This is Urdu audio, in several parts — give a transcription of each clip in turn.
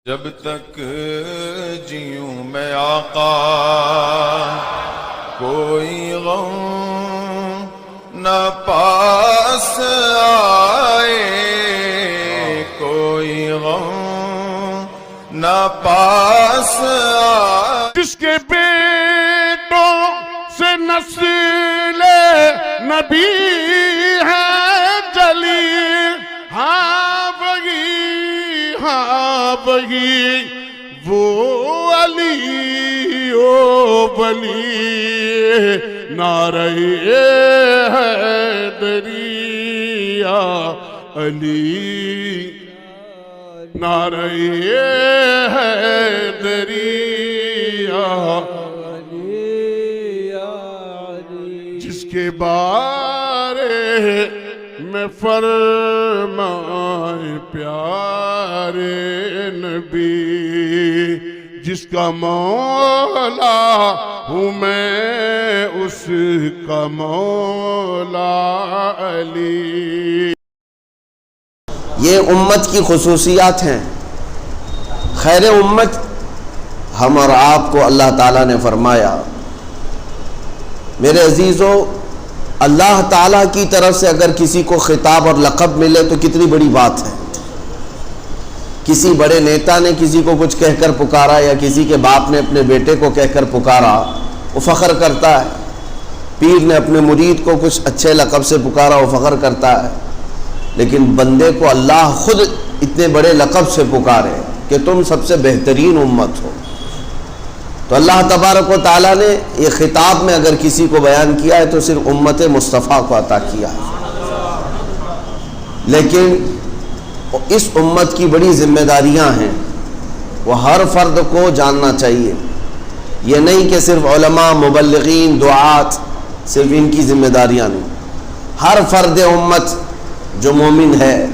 جب تک جیوں میں آقا کوئی غم نہ پاس آئے، کوئی غم نہ پاس آئے۔ جس کے بیٹوں سے نسل نبی ہے جلی، وہی وہ علی او ولی، نعرہ حیدری یا علی، نعرہ حیدری یا علی، جس کے بارے میں فرمائے پیارے نبی، جس کا مولا ہوں میں اس کا مولا علی۔ یہ امت کی خصوصیات ہیں۔ خیر امت ہم اور آپ کو اللہ تعالیٰ نے فرمایا۔ میرے عزیزو، اللہ تعالیٰ کی طرف سے اگر کسی کو خطاب اور لقب ملے تو کتنی بڑی بات ہے۔ کسی بڑے نیتا نے کسی کو کچھ کہہ کر پکارا، یا کسی کے باپ نے اپنے بیٹے کو کہہ کر پکارا، وہ فخر کرتا ہے۔ پیر نے اپنے مرید کو کچھ اچھے لقب سے پکارا، وہ فخر کرتا ہے۔ لیکن بندے کو اللہ خود اتنے بڑے لقب سے پکارے کہ تم سب سے بہترین امت ہو، تو اللہ تبارک و تعالیٰ نے یہ خطاب میں اگر کسی کو بیان کیا ہے تو صرف امت مصطفیٰ کو عطا کیا ہے۔ لیکن اس امت کی بڑی ذمہ داریاں ہیں، وہ ہر فرد کو جاننا چاہیے۔ یہ نہیں کہ صرف علماء، مبلغین، دعات صرف ان کی ذمہ داریاں نہیں، ہر فرد امت جو مومن ہے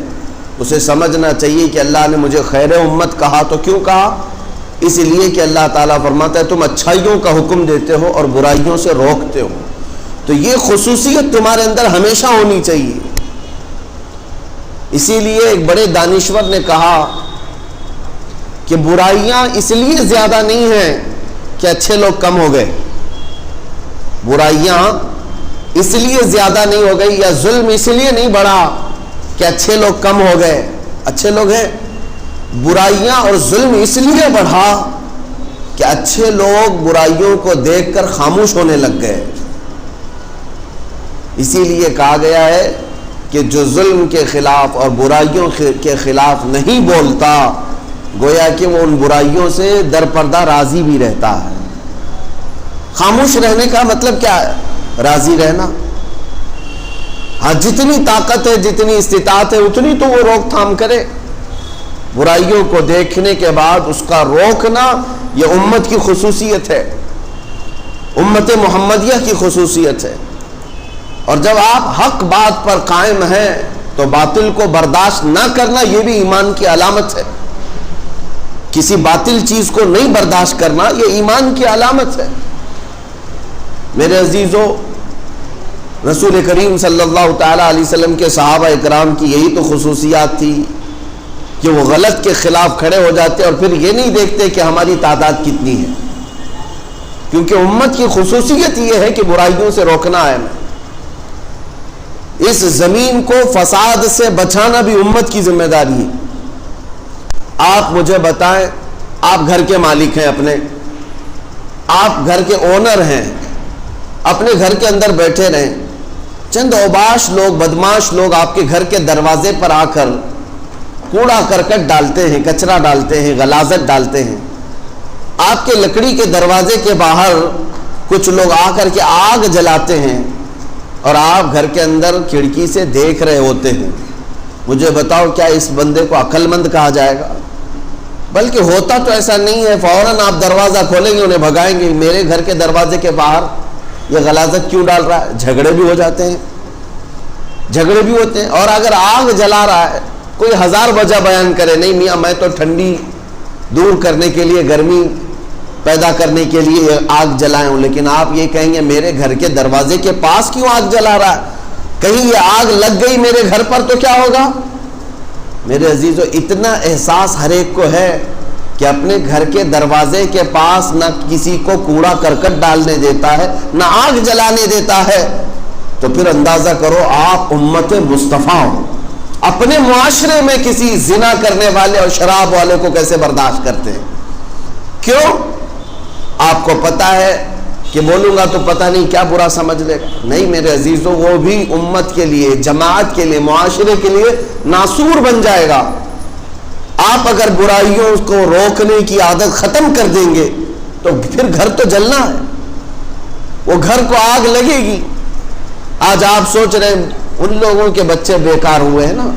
اسے سمجھنا چاہیے کہ اللہ نے مجھے خیر امت کہا تو کیوں کہا؟ اس لیے کہ اللہ تعالیٰ فرماتا ہے تم اچھائیوں کا حکم دیتے ہو اور برائیوں سے روکتے ہو، تو یہ خصوصیت تمہارے اندر ہمیشہ ہونی چاہیے۔ اسی لیے ایک بڑے دانشور نے کہا کہ برائیاں اس لیے زیادہ نہیں ہیں کہ اچھے لوگ کم ہو گئے، برائیاں اس لیے زیادہ نہیں ہو گئی، یا ظلم اس لیے نہیں بڑھا کہ اچھے لوگ کم ہو گئے، اچھے لوگ ہیں۔ برائیاں اور ظلم اس لیے بڑھا کہ اچھے لوگ برائیوں کو دیکھ کر خاموش ہونے لگ گئے۔ اسی لیے کہا گیا ہے کہ جو ظلم کے خلاف اور برائیوں کے خلاف نہیں بولتا، گویا کہ وہ ان برائیوں سے در پردہ راضی بھی رہتا ہے۔ خاموش رہنے کا مطلب کیا ہے؟ راضی رہنا۔ ہاں جتنی طاقت ہے، جتنی استطاعت ہے، اتنی تو وہ روک تھام کرے۔ برائیوں کو دیکھنے کے بعد اس کا روکنا یہ امت کی خصوصیت ہے، امت محمدیہ کی خصوصیت ہے۔ اور جب آپ حق بات پر قائم ہیں تو باطل کو برداشت نہ کرنا یہ بھی ایمان کی علامت ہے۔ کسی باطل چیز کو نہیں برداشت کرنا یہ ایمان کی علامت ہے۔ میرے عزیزو، رسول کریم صلی اللہ تعالیٰ علیہ وسلم کے صحابہ اکرام کی یہی تو خصوصیات تھی کہ وہ غلط کے خلاف کھڑے ہو جاتے اور پھر یہ نہیں دیکھتے کہ ہماری تعداد کتنی ہے، کیونکہ امت کی خصوصیت یہ ہے کہ برائیوں سے روکنا ہے۔ اس زمین کو فساد سے بچانا بھی امت کی ذمہ داری ہے۔ آپ مجھے بتائیں، آپ گھر کے مالک ہیں، اپنے آپ گھر کے اونر ہیں، اپنے گھر کے اندر بیٹھے رہیں، چند اوباش لوگ، بدماش لوگ آپ کے گھر کے دروازے پر آ کر کوڑا کرکٹ ڈالتے ہیں، کچرا ڈالتے ہیں، غلاظت ڈالتے ہیں۔ آپ کے لکڑی کے دروازے کے باہر کچھ لوگ آ کر کے آگ جلاتے ہیں اور آپ گھر کے اندر کھڑکی سے دیکھ رہے ہوتے ہیں۔ مجھے بتاؤ کیا اس بندے کو عقل مند کہا جائے گا؟ بلکہ ہوتا تو ایسا نہیں ہے، فوراً آپ دروازہ کھولیں گے، انہیں بھگائیں گے، میرے گھر کے دروازے کے باہر یہ غلاظت کیوں ڈال رہا ہے؟ جھگڑے بھی ہو جاتے ہیں، جھگڑے بھی ہوتے ہیں۔ اور اگر آگ جلا رہا ہے، کوئی ہزار وجہ بیان کرے، نہیں میاں میں تو ٹھنڈی دور کرنے کے لیے، گرمی پیدا کرنے کے لیے آگ جلائے ہوں، لیکن آپ یہ کہیں گے میرے گھر کے دروازے کے پاس کیوں آگ جلا رہا ہے؟ کہیں یہ آگ لگ گئی میرے گھر پر تو کیا ہوگا؟ میرے عزیزو، اتنا احساس ہر ایک کو ہے کہ اپنے گھر کے دروازے کے پاس نہ کسی کو کوڑا کرکٹ ڈالنے دیتا ہے نہ آگ جلانے دیتا ہے، تو پھر اندازہ کرو آپ امت مصطفیٰ ہو، اپنے معاشرے میں کسی زنا کرنے والے اور شراب والے کو کیسے برداشت کرتے ہیں؟ کیوں؟ آپ کو پتا ہے کہ بولوں گا تو پتہ نہیں کیا برا سمجھ لے گا. نہیں میرے عزیزوں، وہ بھی امت کے لیے، جماعت کے لیے، معاشرے کے لیے ناسور بن جائے گا. آپ اگر برائیوں کو روکنے کی عادت ختم کر دیں گے تو پھر گھر تو جلنا ہے، وہ گھر کو آگ لگے گی. آج آپ سوچ رہے ہیں ان لوگوں کے بچے بیکار ہوئے ہیں نا،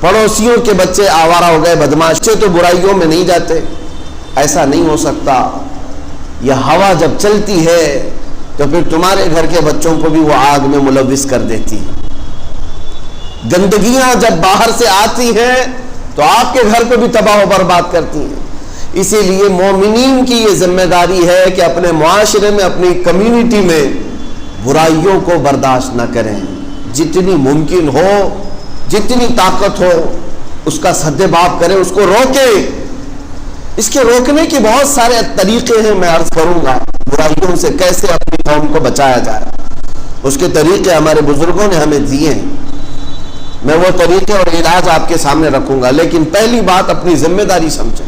پڑوسیوں کے بچے آوارہ ہو گئے، بدماش تو برائیوں میں نہیں جاتے. ایسا نہیں ہو سکتا. یہ ہوا جب چلتی ہے تو پھر تمہارے گھر کے بچوں کو بھی وہ آگ میں ملوث کر دیتی ہے. گندگیاں جب باہر سے آتی ہیں تو آپ کے گھر کو بھی تباہ و برباد کرتی ہیں. اسی لیے مومنین کی یہ ذمہ داری ہے کہ اپنے معاشرے میں، اپنی کمیونٹی میں برائیوں کو برداشت نہ کریں. جتنی ممکن ہو، جتنی طاقت ہو، اس کا سد باب کریں، اس کو روکیں. اس کے روکنے کے بہت سارے طریقے ہیں، میں عرض کروں گا برائیوں سے کیسے اپنی قوم کو بچایا جائے. اس کے طریقے ہمارے بزرگوں نے ہمیں دیے ہیں. میں وہ طریقے اور علاج آپ کے سامنے رکھوں گا، لیکن پہلی بات اپنی ذمہ داری سمجھیں.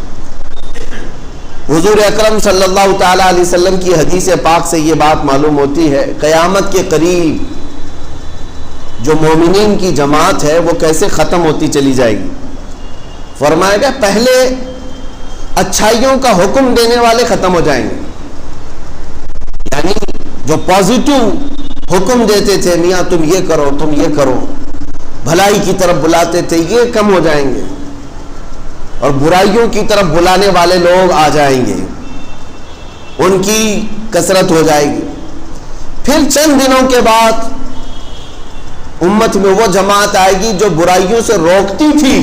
حضور اکرم صلی اللہ تعالی علیہ وسلم کی حدیث پاک سے یہ بات معلوم ہوتی ہے، قیامت کے قریب جو مومنین کی جماعت ہے وہ کیسے ختم ہوتی چلی جائے گی. فرمایا گیا پہلے اچھائیوں کا حکم دینے والے ختم ہو جائیں گے، یعنی جو پازیٹو حکم دیتے تھے، میاں تم یہ کرو، تم یہ کرو، بھلائی کی طرف بلاتے تھے، یہ کم ہو جائیں گے، اور برائیوں کی طرف بلانے والے لوگ آ جائیں گے، ان کی کثرت ہو جائے گی. پھر چند دنوں کے بعد امت میں وہ جماعت آئے گی جو برائیوں سے روکتی تھی،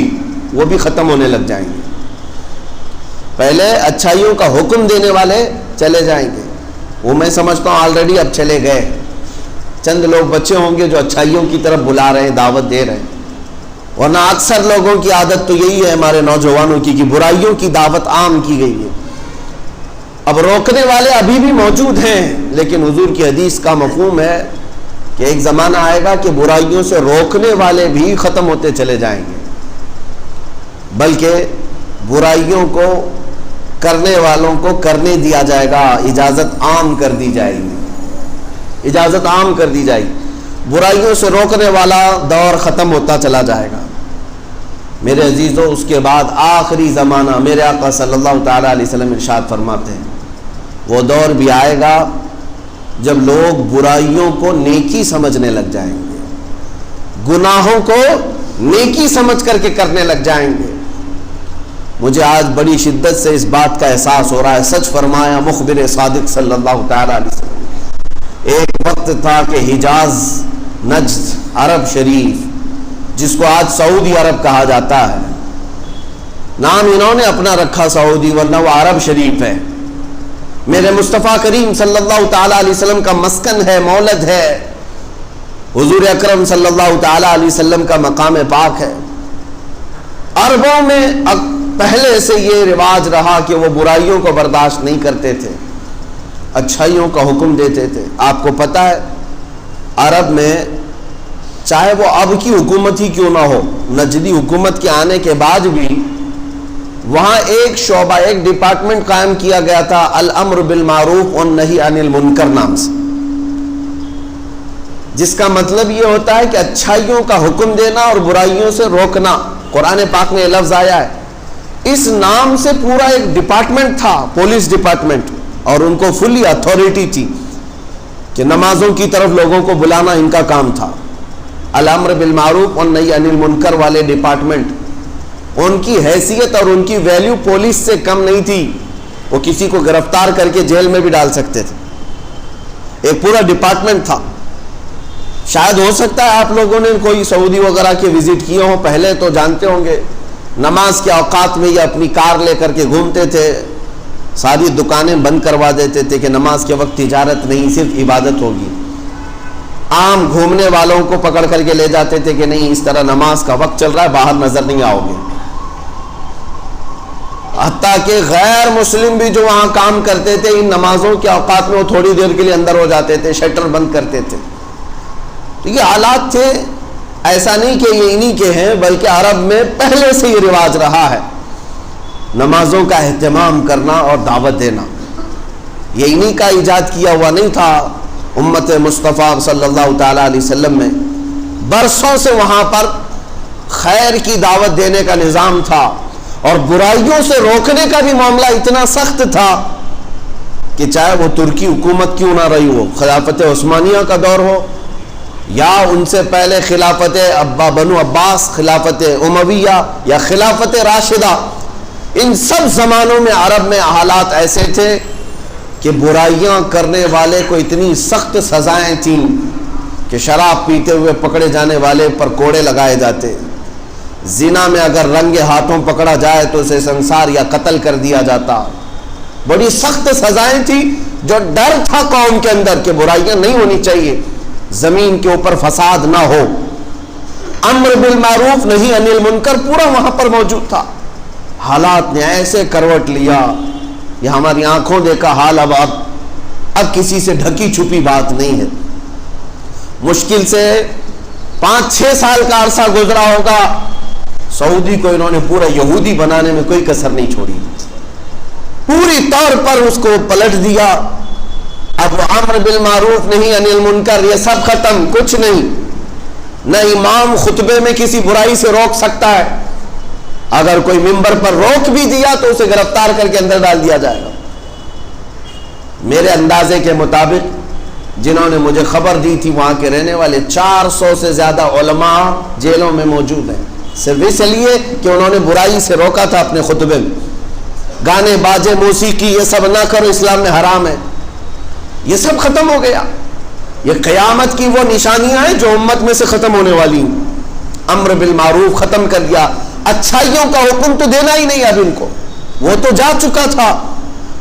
وہ بھی ختم ہونے لگ جائیں گے. پہلے اچھائیوں کا حکم دینے والے چلے جائیں گے، وہ میں سمجھتا ہوں آلریڈی اب چلے گئے. چند لوگ بچے ہوں گے جو اچھائیوں کی طرف بلا رہے ہیں، دعوت دے رہے ہیں. ورنہ اکثر لوگوں کی عادت تو یہی ہے ہمارے نوجوانوں کی کہ برائیوں کی دعوت عام کی گئی ہے. اب روکنے والے ابھی بھی موجود ہیں، لیکن حضور کی حدیث کا مفہوم ہے کہ ایک زمانہ آئے گا کہ برائیوں سے روکنے والے بھی ختم ہوتے چلے جائیں گے، بلکہ برائیوں کو کرنے والوں کو کرنے دیا جائے گا، اجازت عام کر دی جائے گی، اجازت عام کر دی جائے گی. برائیوں سے روکنے والا دور ختم ہوتا چلا جائے گا. میرے عزیزوں، اس کے بعد آخری زمانہ، میرے آقا صلی اللہ تعالی علیہ وسلم ارشاد فرماتے ہیں وہ دور بھی آئے گا جب لوگ برائیوں کو نیکی سمجھنے لگ جائیں گے، گناہوں کو نیکی سمجھ کر کے کرنے لگ جائیں گے. مجھے آج بڑی شدت سے اس بات کا احساس ہو رہا ہے. سچ فرمایا مخبر صادق صلی اللہ تعالی علیہ وسلم. ایک وقت تھا کہ حجاز، نجد، عرب شریف، جس کو آج سعودی عرب کہا جاتا ہے، نام انہوں نے اپنا رکھا سعودی، ورنہ وہ عرب شریف ہے. میرے مصطفیٰ کریم صلی اللہ تعالی علیہ وسلم کا مسکن ہے، مولد ہے. حضور اکرم صلی اللہ تعالی علیہ وسلم کا مقام پاک ہے. عربوں میں پہلے سے یہ رواج رہا کہ وہ برائیوں کو برداشت نہیں کرتے تھے، اچھائیوں کا حکم دیتے تھے. آپ کو پتہ ہے عرب میں چاہے وہ اب کی حکومت ہی کیوں نہ ہو، نجدی حکومت کے آنے کے بعد بھی وہاں ایک شعبہ، ایک ڈپارٹمنٹ قائم کیا گیا تھا، الامر بالمعروف والنہی عن المنکر نام سے، جس کا مطلب یہ ہوتا ہے کہ اچھائیوں کا حکم دینا اور برائیوں سے روکنا. قرآن پاک میں یہ لفظ آیا ہے. اس نام سے پورا ایک ڈپارٹمنٹ تھا، پولیس ڈپارٹمنٹ، اور ان کو فلی اتھارٹی تھی کہ نمازوں کی طرف لوگوں کو بلانا ان کا کام تھا. الامر بالمعروف والنہی عن المنکر والے ڈپارٹمنٹ، ان کی حیثیت اور ان کی ویلیو پولیس سے کم نہیں تھی. وہ کسی کو گرفتار کر کے جیل میں بھی ڈال سکتے تھے. ایک پورا ڈپارٹمنٹ تھا. شاید ہو سکتا ہے آپ لوگوں نے کوئی سعودی وغیرہ کے وزٹ کیے ہوں، پہلے تو جانتے ہوں گے نماز کے اوقات میں یہ اپنی کار لے کر کے گھومتے تھے، ساری دکانیں بند کروا دیتے تھے کہ نماز کے وقت تجارت نہیں، صرف عبادت ہوگی. عام گھومنے والوں کو پکڑ کر کے لے جاتے تھے کہ نہیں، اس طرح نماز کا وقت چل رہا ہے، باہر نظر نہیں آؤ گے. حتیٰ کہ غیر مسلم بھی جو وہاں کام کرتے تھے ان نمازوں کے اوقات میں وہ تھوڑی دیر کے لیے اندر ہو جاتے تھے، شٹر بند کرتے تھے. تو یہ حالات تھے. ایسا نہیں کہ یہ انہی کے ہیں، بلکہ عرب میں پہلے سے یہ رواج رہا ہے نمازوں کا اہتمام کرنا اور دعوت دینا. یہ انہی کا ایجاد کیا ہوا نہیں تھا. امت مصطفیٰ صلی اللہ تعالیٰ علیہ وسلم میں برسوں سے وہاں پر خیر کی دعوت دینے کا نظام تھا، اور برائیوں سے روکنے کا بھی معاملہ اتنا سخت تھا کہ چاہے وہ ترکی حکومت کیوں نہ رہی ہو، خلافت عثمانیہ کا دور ہو یا ان سے پہلے خلافت بنو عباس، خلافت امویہ یا خلافت راشدہ، ان سب زمانوں میں عرب میں حالات ایسے تھے کہ برائیاں کرنے والے کو اتنی سخت سزائیں تھیں کہ شراب پیتے ہوئے پکڑے جانے والے پر کوڑے لگائے جاتے، زنا میں اگر رنگے ہاتھوں پکڑا جائے تو اسے سنسار یا قتل کر دیا جاتا. بڑی سخت سزائیں تھیں. جو ڈر تھا قوم کے اندر کہ برائیاں نہیں ہونی چاہیے، زمین کے اوپر فساد نہ ہو، امر بالمعروف نہیں انل منکر پورا وہاں پر موجود تھا. حالات نے ایسے کروٹ لیا، یہ ہماری آنکھوں دیکھا حال. اب کسی سے ڈھکی چھپی بات نہیں ہے. مشکل سے 5-6 سال کا عرصہ گزرا ہوگا، سعودی کو انہوں نے پورا یہودی بنانے میں کوئی کسر نہیں چھوڑی، پوری طور پر اس کو پلٹ دیا. اب امر بالمعروف نہیں انل منکر یہ سب ختم، کچھ نہیں. نہ امام خطبے میں کسی برائی سے روک سکتا ہے، اگر کوئی ممبر پر روک بھی دیا تو اسے گرفتار کر کے اندر ڈال دیا جائے گا. میرے اندازے کے مطابق جنہوں نے مجھے خبر دی تھی وہاں کے رہنے والے 400 سے زیادہ علماء جیلوں میں موجود ہیں، صرف اس لیے کہ انہوں نے برائی سے روکا تھا اپنے خطبے میں. گانے باجے موسیقی یہ سب نہ کرو، اسلام میں حرام ہے. یہ سب ختم ہو گیا. یہ قیامت کی وہ نشانیاں ہیں جو امت میں سے ختم ہونے والی ہیں. امر بالمعروف ختم کر دیا، اچھائیوں کا حکم تو دینا ہی نہیں اب ان کو، وہ تو جا چکا تھا،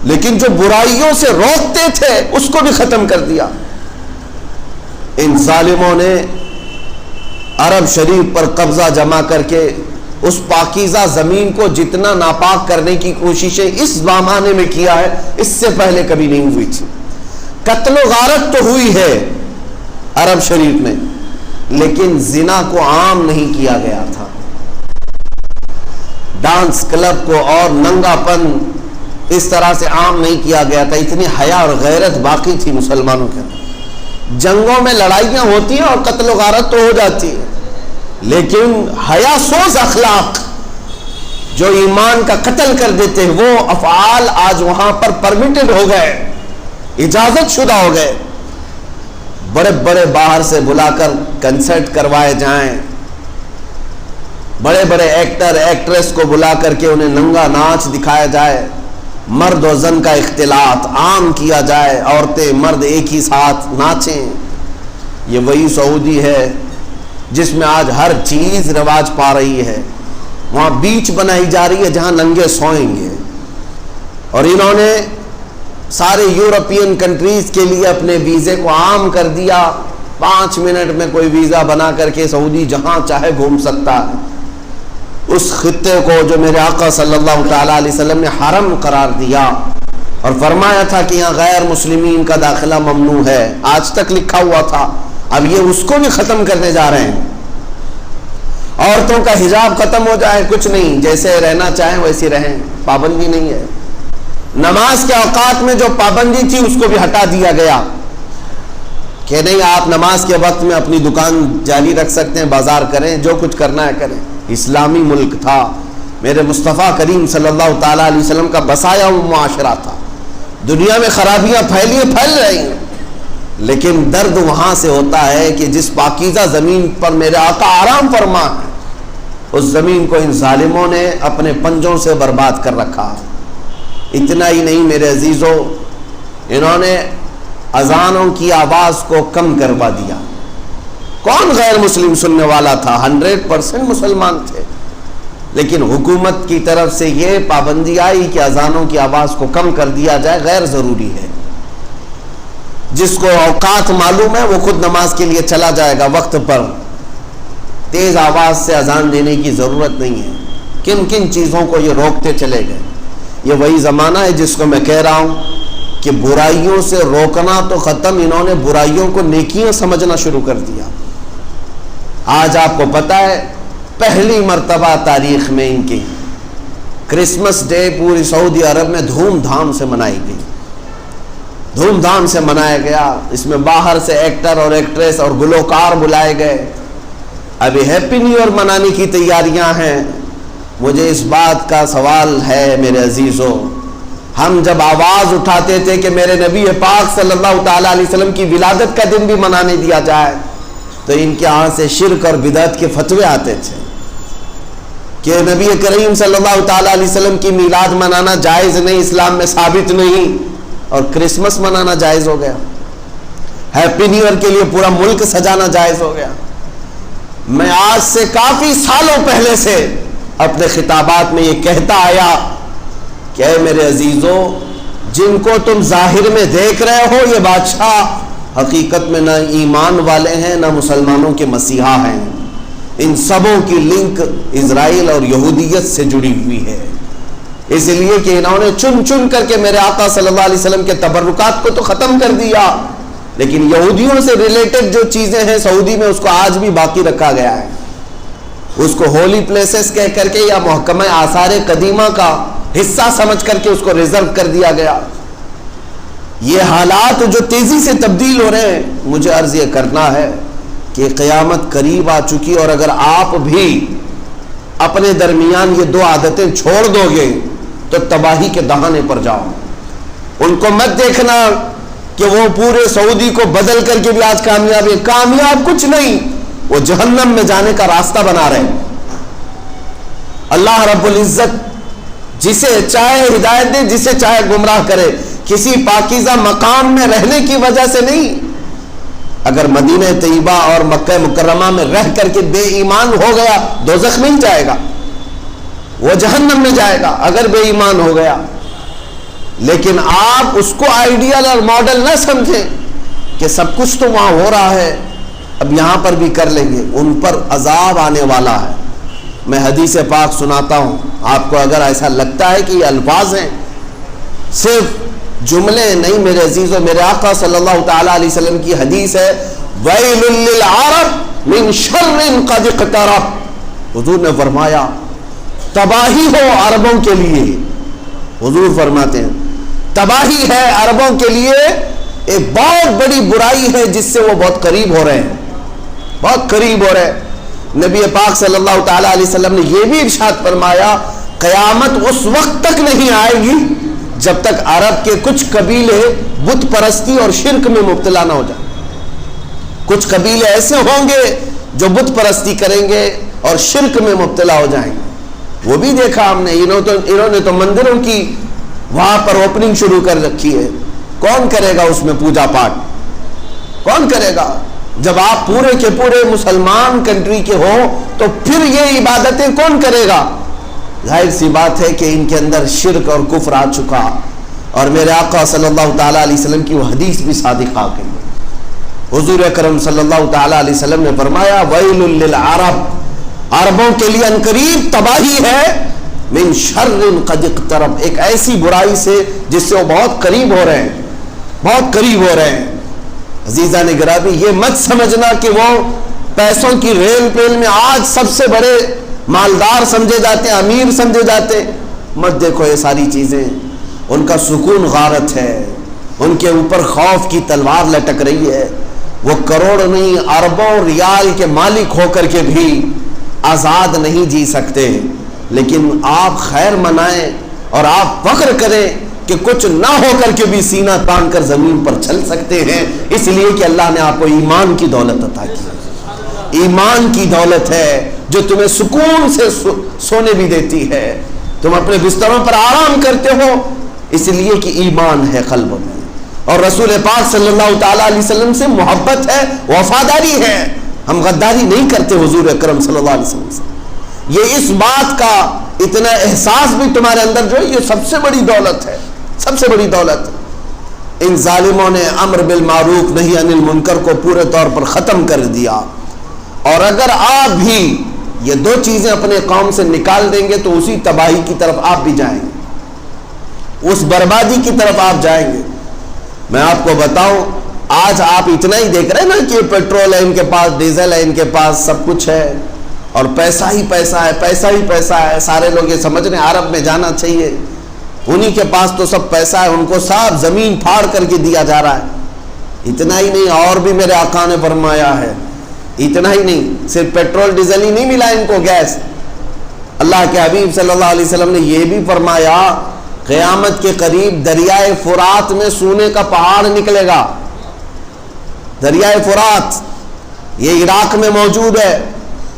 لیکن جو برائیوں سے روکتے تھے اس کو بھی ختم کر دیا. ان ظالموں نے عرب شریف پر قبضہ جما کر کے اس پاکیزہ زمین کو جتنا ناپاک کرنے کی کوششیں اس زمانے میں کیا ہے اس سے پہلے کبھی نہیں ہوئی تھی. قتل و غارت تو ہوئی ہے عرب شریف میں، لیکن زنا کو عام نہیں کیا گیا تھا. ڈانس کلب کو اور ننگا پن اس طرح سے عام نہیں کیا گیا تھا. اتنی حیا اور غیرت باقی تھی مسلمانوں کے اندر. جنگوں میں لڑائیاں ہوتی ہیں اور قتل و غارت تو ہو جاتی ہے، لیکن حیا سوز اخلاق جو ایمان کا قتل کر دیتے ہیں وہ افعال آج وہاں پر پرمیٹڈ ہو گئے، اجازت شدہ ہو گئے. بڑے بڑے باہر سے بلا کر کنسرٹ کروائے جائیں، بڑے بڑے ایکٹر ایکٹریس کو بلا کر کے انہیں ننگا ناچ دکھایا جائے، مرد و زن کا اختلاط عام کیا جائے، عورتیں مرد ایک ہی ساتھ ناچیں. یہ وہی سعودی ہے جس میں آج ہر چیز رواج پا رہی ہے. وہاں بیچ بنائی جا رہی ہے جہاں ننگے سوئیں گے، اور انہوں نے سارے یورپین کنٹریز کے لیے اپنے ویزے کو عام کر دیا. 5 منٹ میں کوئی ویزا بنا کر کے سعودی جہاں چاہے گھوم سکتا ہے. اس خطے کو جو میرے آقا صلی اللہ تعالیٰ علیہ وسلم نے حرم قرار دیا اور فرمایا تھا کہ یہاں غیر مسلمین کا داخلہ ممنوع ہے، آج تک لکھا ہوا تھا، اب یہ اس کو بھی ختم کرنے جا رہے ہیں. عورتوں کا حجاب ختم ہو جائے، کچھ نہیں، جیسے رہنا چاہیں ویسے رہیں، پابندی نہیں ہے. نماز کے اوقات میں جو پابندی تھی اس کو بھی ہٹا دیا گیا کہ نہیں آپ نماز کے وقت میں اپنی دکان جاری رکھ سکتے ہیں، بازار کریں، جو کچھ کرنا ہے کریں. اسلامی ملک تھا، میرے مصطفیٰ کریم صلی اللہ تعالیٰ علیہ وسلم کا بسایا ہوا معاشرہ تھا. دنیا میں خرابیاں پھیل رہی ہیں، لیکن درد وہاں سے ہوتا ہے کہ جس پاکیزہ زمین پر میرے آقا آرام فرما ہے اس زمین کو ان ظالموں نے اپنے پنجوں سے برباد کر رکھا. اتنا ہی نہیں میرے عزیزوں، انہوں نے اذانوں کی آواز کو کم کروا دیا. کون غیر مسلم سننے والا تھا؟ 100% مسلمان تھے، لیکن حکومت کی طرف سے یہ پابندی آئی کہ اذانوں کی آواز کو کم کر دیا جائے، غیر ضروری ہے. جس کو اوقات معلوم ہے وہ خود نماز کے لیے چلا جائے گا وقت پر، تیز آواز سے اذان دینے کی ضرورت نہیں ہے. کن کن چیزوں کو یہ روکتے چلے گئے. یہ وہی زمانہ ہے جس کو میں کہہ رہا ہوں کہ برائیوں سے روکنا تو ختم، انہوں نے برائیوں کو نیکیاں سمجھنا شروع کر دیا۔ آج آپ کو پتا ہے پہلی مرتبہ تاریخ میں ان کی کرسمس ڈے پوری سعودی عرب میں دھوم دھام سے منائی گئی، دھوم دھام سے منایا گیا۔ اس میں باہر سے ایکٹر اور ایکٹریس اور گلوکار بلائے گئے۔ ابھی ہیپی نیو ایئر منانے کی تیاریاں ہیں۔ مجھے اس بات کا سوال ہے میرے عزیزوں، ہم جب آواز اٹھاتے تھے کہ میرے نبی پاک صلی اللہ تعالیٰ علیہ وسلم کی ولادت کا دن بھی منانے دیا جائے، تو ان کے ہاں سے شرک اور بدعت کے فتوے آتے تھے کہ نبی کریم صلی اللہ تعالیٰ علیہ وسلم کی میلاد منانا جائز نہیں، اسلام میں ثابت نہیں، اور کرسمس منانا جائز ہو گیا، ہیپی نیو ایئر کے لیے پورا ملک سجانا جائز ہو گیا۔ میں آج سے کافی سالوں پہلے سے اپنے خطابات میں یہ کہتا آیا کہ اے میرے عزیزوں، جن کو تم ظاہر میں دیکھ رہے ہو یہ بادشاہ حقیقت میں نہ ایمان والے ہیں نہ مسلمانوں کے مسیحا ہیں، ان سبوں کی لنک اسرائیل اور یہودیت سے جڑی ہوئی ہے، اس لیے کہ انہوں نے چن چن کر کے میرے آقا صلی اللہ علیہ وسلم کے تبرکات کو تو ختم کر دیا، لیکن یہودیوں سے ریلیٹڈ جو چیزیں ہیں سعودی میں اس کو آج بھی باقی رکھا گیا ہے، اس کو ہولی پلیسز کہہ کر کے یا محکمہ آثار قدیمہ کا حصہ سمجھ کر کے اس کو ریزرو کر دیا گیا۔ یہ حالات جو تیزی سے تبدیل ہو رہے ہیں، مجھے عرض یہ کرنا ہے کہ قیامت قریب آ چکی، اور اگر آپ بھی اپنے درمیان یہ دو عادتیں چھوڑ دو گے تو تباہی کے دہانے پر جاؤ۔ ان کو مت دیکھنا کہ وہ پورے سعودی کو بدل کر کے بھی آج کامیاب ہے، کامیاب کچھ نہیں، وہ جہنم میں جانے کا راستہ بنا رہے ہیں۔ اللہ رب العزت جسے چاہے ہدایت دے، جسے چاہے گمراہ کرے، کسی پاکیزہ مقام میں رہنے کی وجہ سے نہیں۔ اگر مدینہ طیبہ اور مکہ مکرمہ میں رہ کر کے بے ایمان ہو گیا دوزخ نہیں جائے گا، وہ جہنم میں جائے گا اگر بے ایمان ہو گیا۔ لیکن آپ اس کو آئیڈیل اور ماڈل نہ سمجھیں کہ سب کچھ تو وہاں ہو رہا ہے، اب یہاں پر بھی کر لیں گے، ان پر عذاب آنے والا ہے۔ میں حدیث پاک سناتا ہوں آپ کو، اگر ایسا لگتا ہے کہ یہ الفاظ ہیں، صرف جملے نہیں میرے عزیزوں، میرے آقا صلی اللہ تعالیٰ علیہ وسلم کی حدیث ہے، وَيْلٌ لِّلْعَرَبِ مِن شَرٍّ قَدِ اقْتَرَبَ۔ حضور نے فرمایا تباہی ہو عربوں کے لیے، حضور فرماتے ہیں تباہی ہے عربوں کے لیے، ایک بہت بڑی برائی ہے جس سے وہ بہت قریب ہو رہے ہیں، بہت قریب ہو رہے ہیں۔ نبی پاک صلی اللہ تعالیٰ علیہ وسلم نے یہ بھی ارشاد فرمایا قیامت اس وقت تک نہیں آئے گی جب تک عرب کے کچھ قبیلے بت پرستی اور شرک میں مبتلا نہ ہو جائیں۔ کچھ قبیلے ایسے ہوں گے جو بت پرستی کریں گے اور شرک میں مبتلا ہو جائیں گے۔ وہ بھی دیکھا ہم نے، انہوں نے تو مندروں کی وہاں پر اوپننگ شروع کر رکھی ہے۔ کون کرے گا اس میں پوجا پاٹ؟ کون کرے گا؟ جب آپ پورے کے پورے مسلمان کنٹری کے ہو تو پھر یہ عبادتیں کون کرے گا؟ ظاہر سی بات ہے کہ ان کے اندر شرک اور کفر آ چکا، اور میرے آقا صلی اللہ تعالیٰ علیہ وسلم کی وہ حدیث بھی صادق آ گئی۔ حضور اکرم صلی اللہ تعالیٰ علیہ وسلم نے فرمایا ویل للعرب، عربوں کے لیے انقریب تباہی ہے، من شر قد اقترب، ایک ایسی برائی سے جس سے وہ بہت قریب ہو رہے ہیں، بہت قریب ہو رہے ہیں۔ عزیزان گرامی، یہ مت سمجھنا کہ وہ پیسوں کی ریل پیل میں آج سب سے بڑے مالدار سمجھے جاتے ہیں، امیر سمجھے جاتے ہیں، مت دیکھو یہ ساری چیزیں، ان کا سکون غارت ہے، ان کے اوپر خوف کی تلوار لٹک رہی ہے، وہ کروڑ نہیں اربوں ریال کے مالک ہو کر کے بھی آزاد نہیں جی سکتے۔ لیکن آپ خیر منائیں اور آپ فخر کریں کہ کچھ نہ ہو کر کے بھی سینہ تان کر زمین پر چل سکتے ہیں، اس لیے کہ اللہ نے آپ کو ایمان کی دولت عطا کی۔ ایمان کی دولت ہے جو تمہیں سکون سے سونے بھی دیتی ہے، تم اپنے بستروں پر آرام کرتے ہو، اس لیے کہ ایمان ہے قلب میں، اور رسول پاک صلی اللہ تعالیٰ علیہ وسلم سے محبت ہے، وفاداری ہے، ہم غداری نہیں کرتے حضور اکرم صلی اللہ علیہ وسلم سے۔ یہ اس بات کا اتنا احساس بھی تمہارے اندر جو ہے، یہ سب سے بڑی دولت ہے، سب سے بڑی دولت۔ ان ظالموں نے امر بالمعروف نہی عن المنکر کو پورے طور پر ختم کر دیا، اور اگر آپ بھی یہ دو چیزیں اپنے قوم سے نکال دیں گے تو اسی تباہی کی طرف آپ بھی جائیں گے۔ اس بربادی کی طرف آپ جائیں گے۔ میں آپ کو بتاؤں، آج آپ اتنا ہی دیکھ رہے ہیں نا کہ پیٹرول ہے ان کے پاس، ڈیزل ہے ان کے پاس، سب کچھ ہے اور پیسہ ہی پیسہ ہے، پیسہ ہی پیسہ ہے۔ سارے لوگ یہ سمجھ رہے ہیں عرب میں جانا چاہیے، انہی کے پاس تو سب پیسہ ہے، ان کو صاف زمین پھاڑ کر کے دیا جا رہا ہے۔ اتنا ہی نہیں، اور بھی میرے آقا نے فرمایا ہے، اتنا ہی نہیں، صرف پیٹرول ڈیزل ہی نہیں ملا ان کو، گیس۔ اللہ کے حبیب صلی اللہ علیہ وسلم نے یہ بھی فرمایا قیامت کے قریب دریائے فرات میں سونے کا پہاڑ نکلے گا۔ دریائے فرات یہ عراق میں موجود ہے۔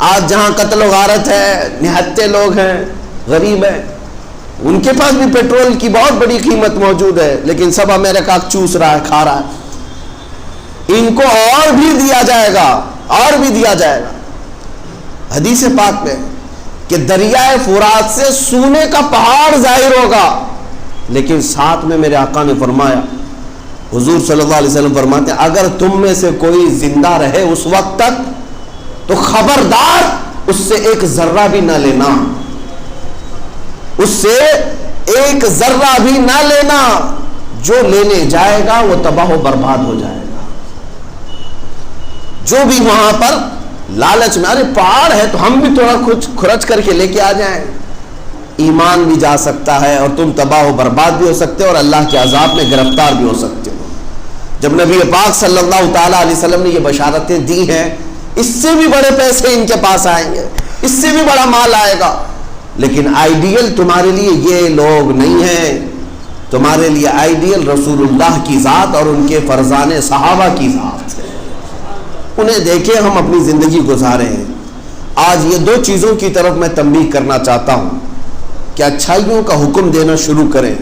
آج جہاں قتل و غارت ہے، نہتے لوگ ہیں، غریب ہیں، ان کے پاس بھی پیٹرول کی بہت بڑی قیمت موجود ہے، لیکن سب امریکہ چوس رہا ہے، کھا رہا ہے۔ ان کو اور بھی دیا جائے گا، اور بھی دیا جائے گا۔ حدیث پاک میں کہ دریائے فرات سے سونے کا پہاڑ ظاہر ہوگا، لیکن ساتھ میں میرے آقا نے فرمایا، حضور صلی اللہ علیہ وسلم فرماتے ہیں اگر تم میں سے کوئی زندہ رہے اس وقت تک تو خبردار اس سے ایک ذرہ بھی نہ لینا، اس سے ایک ذرہ بھی نہ لینا، جو لینے جائے گا وہ تباہ و برباد ہو جائے گا۔ جو بھی وہاں پر لالچ میں، ارے پہاڑ ہے تو ہم بھی تھوڑا کچھ خرچ کر کے لے کے آ جائیں، ایمان بھی جا سکتا ہے اور تم تباہ و برباد بھی ہو سکتے ہو اور اللہ کے عذاب میں گرفتار بھی ہو سکتے ہو۔ جب نبی پاک صلی اللہ تعالی علیہ وسلم نے یہ بشارتیں دی ہیں، اس سے بھی بڑے پیسے ان کے پاس آئیں گے، اس سے بھی بڑا مال آئے گا، لیکن آئیڈیل تمہارے لیے یہ لوگ نہیں ہیں، تمہارے لیے آئیڈیل رسول اللہ کی ذات اور ان کے فرزان صحابہ کی ذات ہے۔ انہیں دیکھیں ہم اپنی زندگی گزارے ہیں۔ آج یہ دو چیزوں کی طرف میں تنبیہ کرنا چاہتا ہوں کہ اچھائیوں کا حکم دینا شروع کریں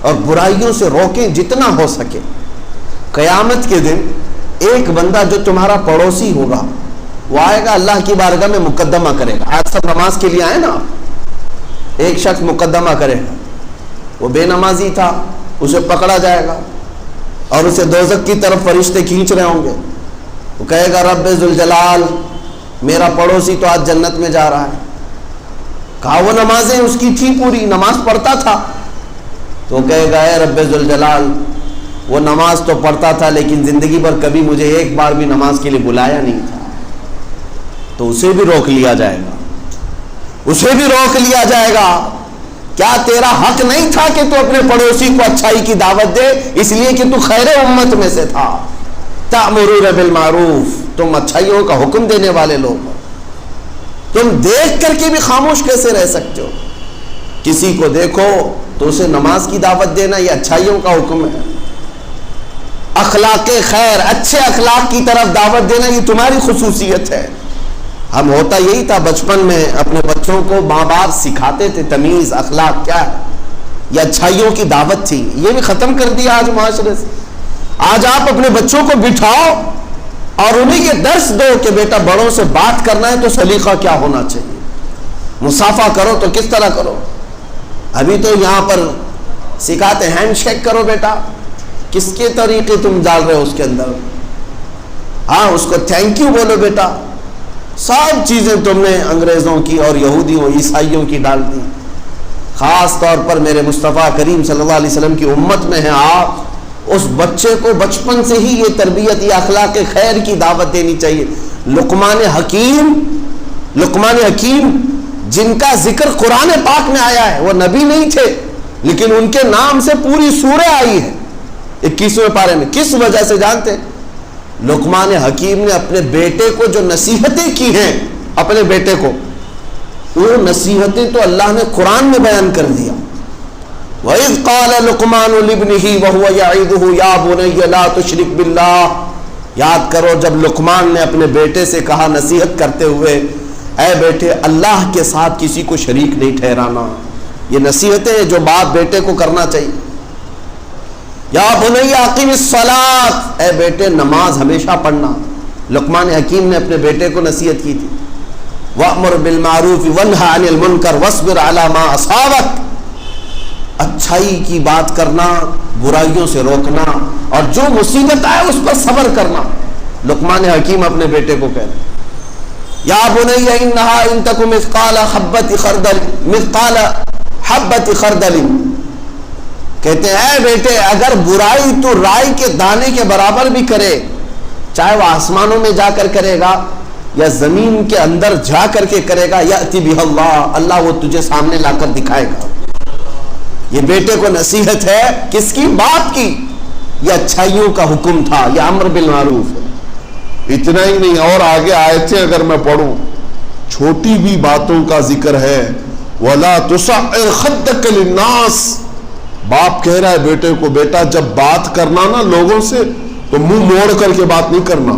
اور برائیوں سے روکیں جتنا ہو سکے۔ قیامت کے دن ایک بندہ جو تمہارا پڑوسی ہوگا وہ آئے گا، اللہ کی بارگاہ میں مقدمہ کرے گا۔ آج سب نماز کے لیے آئے نا، ایک شخص مقدمہ کرے گا، وہ بے نمازی تھا، اسے پکڑا جائے گا اور اسے دوزخ کی طرف فرشتے کھینچ رہے ہوں گے۔ وہ کہے گا رب ذوالجلال، میرا پڑوسی تو آج جنت میں جا رہا ہے۔ کہا وہ نمازیں اس کی تھی، پوری نماز پڑھتا تھا، تو کہے گا اے رب ذوالجلال، وہ نماز تو پڑھتا تھا لیکن زندگی بھر کبھی مجھے ایک بار بھی نماز کے لیے بلایا نہیں تھا۔ تو اسے بھی روک لیا جائے گا، اسے بھی روک لیا جائے گا۔ کیا تیرا حق نہیں تھا کہ تو اپنے پڑوسی کو اچھائی کی دعوت دے، اس لیے کہ تو خیر امت میں سے تھا؟ تأمرون بالمعروف، تم اچھائیوں کا حکم دینے والے لوگ ہو، تم دیکھ کر کے بھی خاموش کیسے رہ سکتے ہو؟ کسی کو دیکھو تو اسے نماز کی دعوت دینا یہ اچھائیوں کا حکم ہے۔ اخلاق خیر، اچھے اخلاق کی طرف دعوت دینا یہ تمہاری خصوصیت ہے۔ ہم ہوتا یہی تھا بچپن میں، اپنے بچوں کو ماں باپ سکھاتے تھے تمیز، اخلاق کیا ہے، یہ اچھائیوں کی دعوت تھی، یہ بھی ختم کر دیا آج معاشرے سے۔ آج آپ اپنے بچوں کو بٹھاؤ اور انہیں یہ درس دو کہ بیٹا بڑوں سے بات کرنا ہے تو سلیقہ کیا ہونا چاہیے، مصافحہ کرو تو کس طرح کرو۔ ابھی تو یہاں پر سکھاتے ہینڈ شیک کرو بیٹا، کس کے طریقے تم ڈال رہے ہو اس کے اندر، ہاں اس کو تھینک یو بولو بیٹا۔ سب چیزیں تم نے انگریزوں کی اور یہودیوں عیسائیوں کی ڈال دی۔ خاص طور پر میرے مصطفیٰ کریم صلی اللہ علیہ وسلم کی امت میں ہیں آپ، اس بچے کو بچپن سے ہی یہ تربیت، یہ اخلاق خیر کی دعوت دینی چاہیے۔ لقمان حکیم جن کا ذکر قرآن پاک میں آیا ہے، وہ نبی نہیں تھے لیکن ان کے نام سے پوری سورہ آئی ہے 21ویں پارے میں۔ کس وجہ سے جانتے؟ لقمان حکیم نے اپنے بیٹے کو جو نصیحتیں کی ہیں، اپنے بیٹے کو، وہ نصیحتیں تو اللہ نے قرآن میں بیان کر دیا۔ وَإِذْ قَالَ لُقْمَانُ لِابْنِهِ وَهُوَ يَعِظُهُ يَا بُنَيَّ لَا تُشْرِكْ بِاللَّهِ، یاد کرو جب لقمان نے اپنے بیٹے سے کہا نصیحت کرتے ہوئے، اے بیٹے اللہ کے ساتھ کسی کو شریک نہیں ٹھہرانا۔ یہ نصیحتیں ہیں جو باپ بیٹے کو کرنا چاہیے۔ یا بنی اقیم الصلاۃ، اے بیٹے نماز ہمیشہ پڑھنا۔ لقمان حکیم نے اپنے بیٹے کو نصیحت کی تھی۔ وَأْمُرْ بِالْمَعْرُوفِ وَانْهَ عَنِ الْمُنْكَرِ وَاصْبِرْ عَلَى مَا أَصَابَكَ، اچھائی کی بات کرنا، برائیوں سے روکنا، اور جو مصیبت آئے اس پر صبر کرنا۔ لقمان حکیم اپنے بیٹے کو کہہ رہے یا بنی انها ان تک مثقال حبۃ خردل کہتے ہیں اے بیٹے اگر برائی تو رائی کے دانے کے برابر بھی کرے، چاہے وہ آسمانوں میں جا کر کرے گا یا زمین کے اندر جا کر کے کرے گا، یأتی بہ اللہ، اللہ وہ تجھے سامنے لا کر دکھائے گا۔ یہ بیٹے کو نصیحت ہے، کس کی؟ باپ کی۔ یہ اچھائیوں کا حکم تھا، یہ امر بالمعروف ہے۔ اتنا ہی نہیں، اور آگے آیتیں اگر میں پڑھوں، چھوٹی بھی باتوں کا ذکر ہے، وَلَا تُصَعِّرْ خَدَّكَ لِلنَّاسِ۔ باپ کہہ رہا ہے بیٹے کو، بیٹا جب بات کرنا نا لوگوں سے تو منہ موڑ کر کے بات نہیں کرنا۔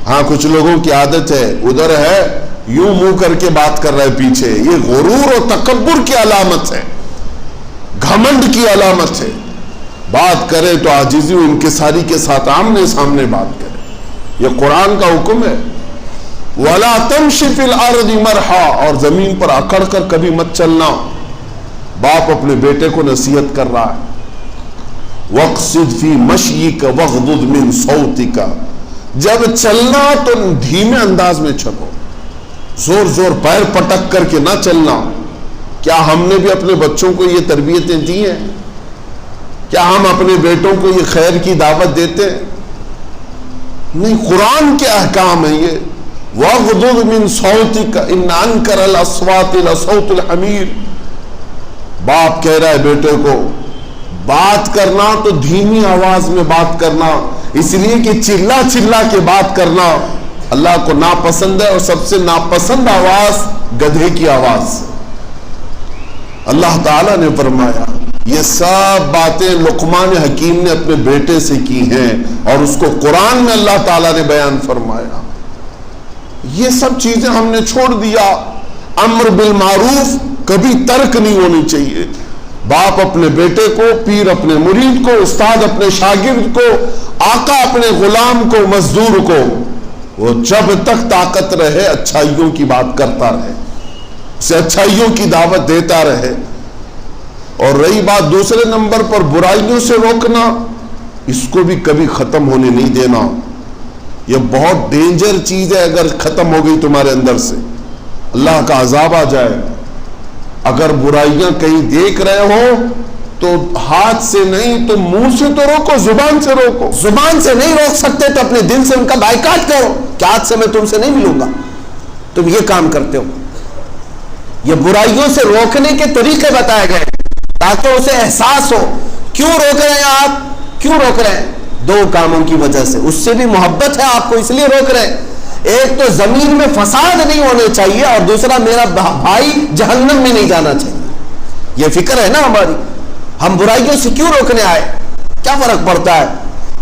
ہاں کچھ لوگوں کی عادت ہے، ادھر ہے یوں منہ کر کے بات کر رہا ہے پیچھے، یہ غرور و تکبر کی علامت ہے، گھمنڈ کی علامت ہے۔ بات کرے تو عاجزی و انکساری کے ساتھ آمنے سامنے بات کرے، یہ قرآن کا حکم ہے۔ وَلَا تَمْشِ فِي الْأَرْضِ مَرْحًا، اور زمین پر اکڑ کر کبھی مت چلنا۔ باپ اپنے بیٹے کو نصیحت کر رہا ہے۔ وَاقْصِدْ فِي مَشْيِكَ وَاغْضُضْ مِنْ صَوْتِكَ، جب چلنا تو دھیمے انداز میں چلو، زور زور پیر پٹک کر کے نہ چلنا۔ کیا ہم نے بھی اپنے بچوں کو یہ تربیتیں دی ہیں؟ کیا ہم اپنے بیٹوں کو یہ خیر کی دعوت دیتے ہیں؟ نہیں، قرآن کے احکام ہیں یہ۔ وَاغْضُضْ مِنْ صَوْتِكَ إِنَّ أَنْكَرَ الْأَصْوَاتِ لَصَوْتُ الْحَمِيرِ۔ باپ کہہ رہا ہے بیٹے کو، بات کرنا تو دھیمی آواز میں بات کرنا، اس لیے کہ چلا چلا کے بات کرنا اللہ کو ناپسند ہے، اور سب سے ناپسند آواز گدھے کی آواز۔ اللہ تعالیٰ نے فرمایا یہ سب باتیں لقمان حکیم نے اپنے بیٹے سے کی ہیں، اور اس کو قرآن میں اللہ تعالیٰ نے بیان فرمایا۔ یہ سب چیزیں ہم نے چھوڑ دیا۔ امر بالمعروف کبھی ترک نہیں ہونی چاہیے۔ باپ اپنے بیٹے کو، پیر اپنے مرید کو، استاد اپنے شاگرد کو، آقا اپنے غلام کو، مزدور کو، وہ جب تک طاقت رہے اچھائیوں کی بات کرتا رہے، اسے اچھائیوں کی دعوت دیتا رہے۔ اور رہی بات دوسرے نمبر پر برائیوں سے روکنا، اس کو بھی کبھی ختم ہونے نہیں دینا۔ یہ بہت ڈینجر چیز ہے، اگر ختم ہو گئی تمہارے اندر سے اللہ کا عذاب آ جائے۔ اگر برائیاں کہیں دیکھ رہے ہو تو ہاتھ سے نہیں تو منہ سے تو روکو، زبان سے روکو۔ زبان سے نہیں روک سکتے تو اپنے دل سے ان کا بائیکاٹ کرو کہ آج سے میں تم سے نہیں ملوں گا، تم یہ کام کرتے ہو۔ یہ برائیوں سے روکنے کے طریقے بتائے گئے تاکہ اسے احساس ہو۔ کیوں روک رہے ہیں آپ؟ کیوں روک رہے ہیں؟ دو کاموں کی وجہ سے، اس سے بھی محبت ہے آپ کو اس لیے روک رہے ہیں۔ ایک تو زمین میں فساد نہیں ہونے چاہیے، اور دوسرا میرا بھائی جہنم میں نہیں جانا چاہیے۔ یہ فکر ہے نا ہماری۔ ہم برائیوں سے کیوں روکنے آئے؟ کیا فرق پڑتا ہے؟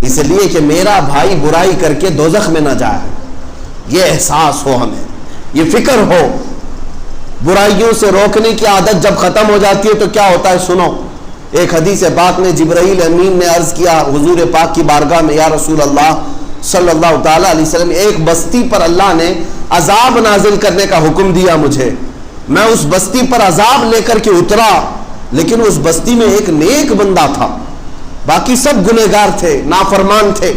اس لیے کہ میرا بھائی برائی کر کے دوزخ میں نہ جائے، یہ احساس ہو، ہمیں یہ فکر ہو۔ برائیوں سے روکنے کی عادت جب ختم ہو جاتی ہے تو کیا ہوتا ہے؟ سنو، ایک حدیث پاک میں جبرائیل امین نے عرض کیا حضور پاک کی بارگاہ میں، یا رسول اللہ صلی اللہ تعالیٰ علیہ وسلم، ایک بستی پر اللہ نے عذاب نازل کرنے کا حکم دیا مجھے، میں اس بستی پر عذاب لے کر کے اترا، لیکن اس بستی میں ایک نیک بندہ تھا، باقی سب گنہگار تھے، نافرمان تھے،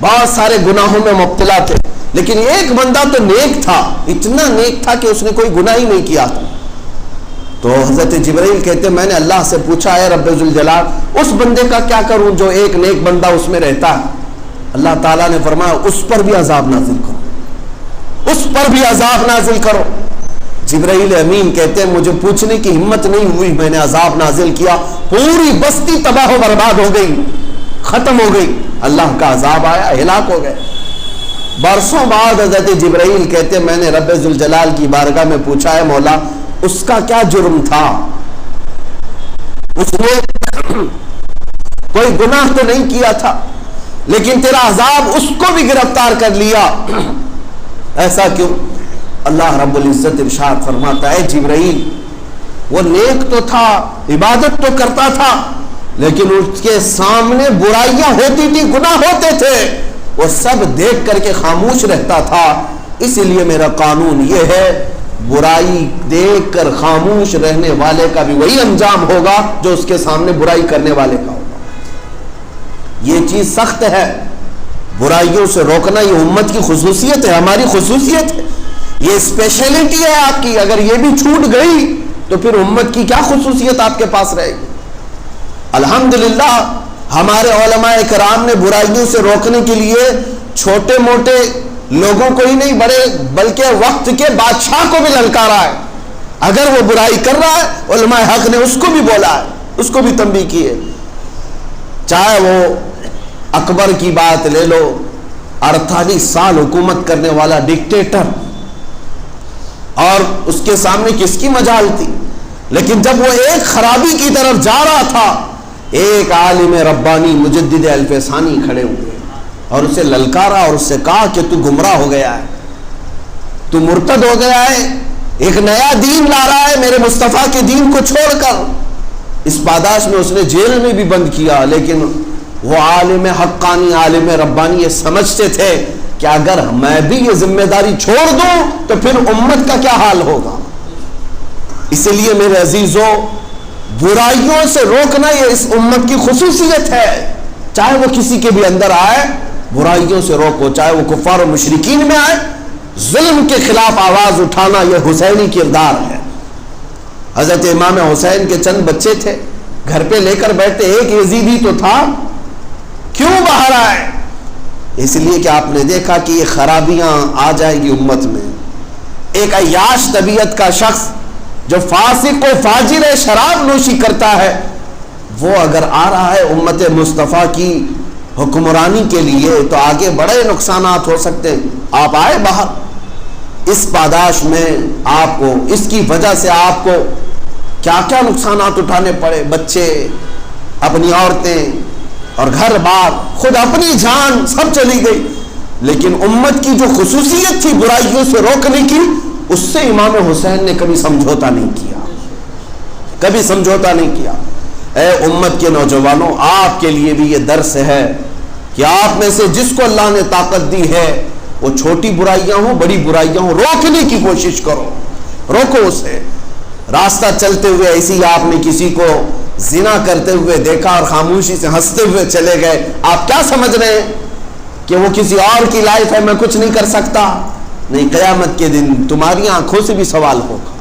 بہت سارے گناہوں میں مبتلا تھے، لیکن ایک بندہ تو نیک تھا، اتنا نیک تھا کہ اس نے کوئی گناہ ہی نہیں کیا تھا۔ تو حضرت جبرائیل کہتے میں نے اللہ سے پوچھا، اے رب ذوالجلال، اس بندے کا کیا کروں جو ایک نیک بندہ اس میں رہتا ہے؟ اللہ تعالیٰ نے فرمایا اس پر بھی عذاب نازل کرو، اس پر بھی عذاب نازل کرو۔ جبرائیل امین کہتے ہیں مجھے پوچھنے کی ہمت نہیں ہوئی، میں نے عذاب نازل کیا، پوری بستی تباہ و برباد ہو گئی، ختم ہو گئی، اللہ کا عذاب آیا، ہلاک ہو گئے۔ برسوں بعد حضرت جبرائیل کہتے ہیں میں نے رب ذوالجلال کی بارگاہ میں پوچھا، ہے مولا اس کا کیا جرم تھا؟ اس نے کوئی گناہ تو نہیں کیا تھا، لیکن تیرا عذاب اس کو بھی گرفتار کر لیا، ایسا کیوں؟ اللہ رب العزت ارشاد فرماتا ہے جبرائیل وہ نیک تو تھا، عبادت تو کرتا تھا، لیکن اس کے سامنے برائیاں ہوتی تھی، گناہ ہوتے تھے، وہ سب دیکھ کر کے خاموش رہتا تھا۔ اس لیے میرا قانون یہ ہے، برائی دیکھ کر خاموش رہنے والے کا بھی وہی انجام ہوگا جو اس کے سامنے برائی کرنے والے کا ہوگا۔ یہ چیز سخت ہے، برائیوں سے روکنا یہ امت کی خصوصیت ہے، ہماری خصوصیت ہے، یہ اسپیشلٹی ہے آپ کی۔ اگر یہ بھی چھوٹ گئی تو پھر امت کی کیا خصوصیت آپ کے پاس رہے گی؟ الحمدللہ ہمارے علماء کرام نے برائیوں سے روکنے کے لیے چھوٹے موٹے لوگوں کو ہی نہیں بڑے بلکہ وقت کے بادشاہ کو بھی للکارا ہے. اگر وہ برائی کر رہا ہے علماء حق نے اس کو بھی بولا ہے, اس کو بھی تنبیہ کی ہے. چاہے وہ اکبر کی بات لے لو, 48 سال حکومت کرنے والا ڈکٹیٹر, اور اس کے سامنے کس کی مجال تھی, لیکن جب وہ ایک خرابی کی طرف جا رہا تھا, ایک عالم ربانی مجدد الفسانی کھڑے ہوئے اور اسے للکارا اور اس سے کہا کہ تو گمراہ ہو گیا ہے, تو مرتد ہو گیا ہے, ایک نیا دین لا رہا ہے میرے مصطفیٰ کے دین کو چھوڑ کر. اس پاداش میں اس نے جیل میں بھی بند کیا, لیکن وہ عالم حقانی عالم ربانی یہ سمجھتے تھے کہ اگر میں بھی یہ ذمہ داری چھوڑ دوں تو پھر امت کا کیا حال ہوگا. اسی لیے میرے عزیزوں, برائیوں سے روکنا یہ اس امت کی خصوصیت ہے. چاہے وہ کسی کے بھی اندر آئے, برائیوں سے روکو, چاہے وہ کفار و مشرکین میں آئے. ظلم کے خلاف آواز اٹھانا یہ حسینی کردار ہے. حضرت امام حسین کے چند بچے تھے, گھر پہ لے کر بیٹھتے, ایک یزیدی تو تھا, کیوں باہر آئے؟ اس لیے کہ آپ نے دیکھا کہ یہ خرابیاں آ جائیں گی امت میں. ایک عیاش طبیعت کا شخص جو فاسق و فاجر شراب نوشی کرتا ہے, وہ اگر آ رہا ہے امت مصطفیٰ کی حکمرانی کے لیے تو آگے بڑے نقصانات ہو سکتے ہیں. آپ آئے باہر, اس پاداش میں آپ کو, اس کی وجہ سے آپ کو کیا کیا نقصانات اٹھانے پڑے. بچے, اپنی عورتیں اور گھر بار, خود اپنی جان سب چلی گئی. لیکن امت کی جو خصوصیت تھی برائیوں سے روکنے کی, اس سے امام حسین نے کبھی سمجھوتا نہیں کیا, کبھی سمجھوتا نہیں کیا. اے امت کے نوجوانوں, آپ کے لیے بھی یہ درس ہے کہ آپ میں سے جس کو اللہ نے طاقت دی ہے, وہ چھوٹی برائیاں ہوں بڑی برائیاں ہوں, روکنے کی کوشش کرو, روکو اسے. راستہ چلتے ہوئے ایسی آپ نے کسی کو زنا کرتے ہوئے دیکھا اور خاموشی سے ہنستے ہوئے چلے گئے, آپ کیا سمجھ رہے ہیں کہ وہ کسی اور کی لائف ہے, میں کچھ نہیں کر سکتا؟ نہیں, قیامت کے دن تمہاری آنکھوں سے بھی سوال ہوگا.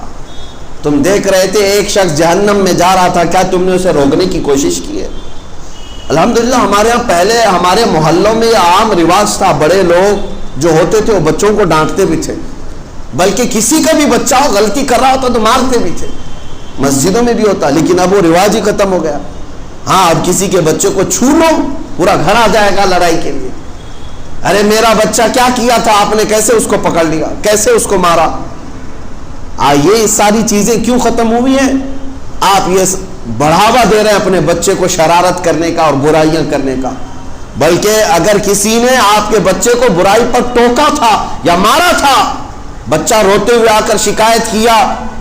تم دیکھ رہے تھے ایک شخص جہنم میں جا رہا تھا, کیا تم نے اسے روکنے کی کوشش کی ہے؟ الحمدللہ ہمارے ہاں پہلے ہمارے محلوں میں یہ عام رواج تھا, بڑے لوگ جو ہوتے تھے وہ بچوں کو ڈانٹتے بھی تھے, بلکہ کسی کا بھی بچہ غلطی کر رہا ہوتا تو مارتے بھی تھے. مسجدوں میں بھی ہوتا, لیکن اب وہ رواج ہی ختم ہو گیا. ہاں, اب کسی کے بچے کو چھو لو پورا گھر آ جائے گا لڑائی کے لیے. ارے میرا بچہ کیا کیا تھا آپ نے, کیسے اس کو پکڑ لیا, کیسے اس کو مارا. یہ ساری چیزیں کیوں ختم ہوئی ہیں؟ آپ یہ بڑھاوا دے رہے ہیں اپنے بچے کو شرارت کرنے کا اور برائیاں کرنے کا. بلکہ اگر کسی نے آپ کے بچے کو برائی پر ٹوکا تھا یا مارا تھا, بچہ روتے ہوئے آ کر شکایت کیا,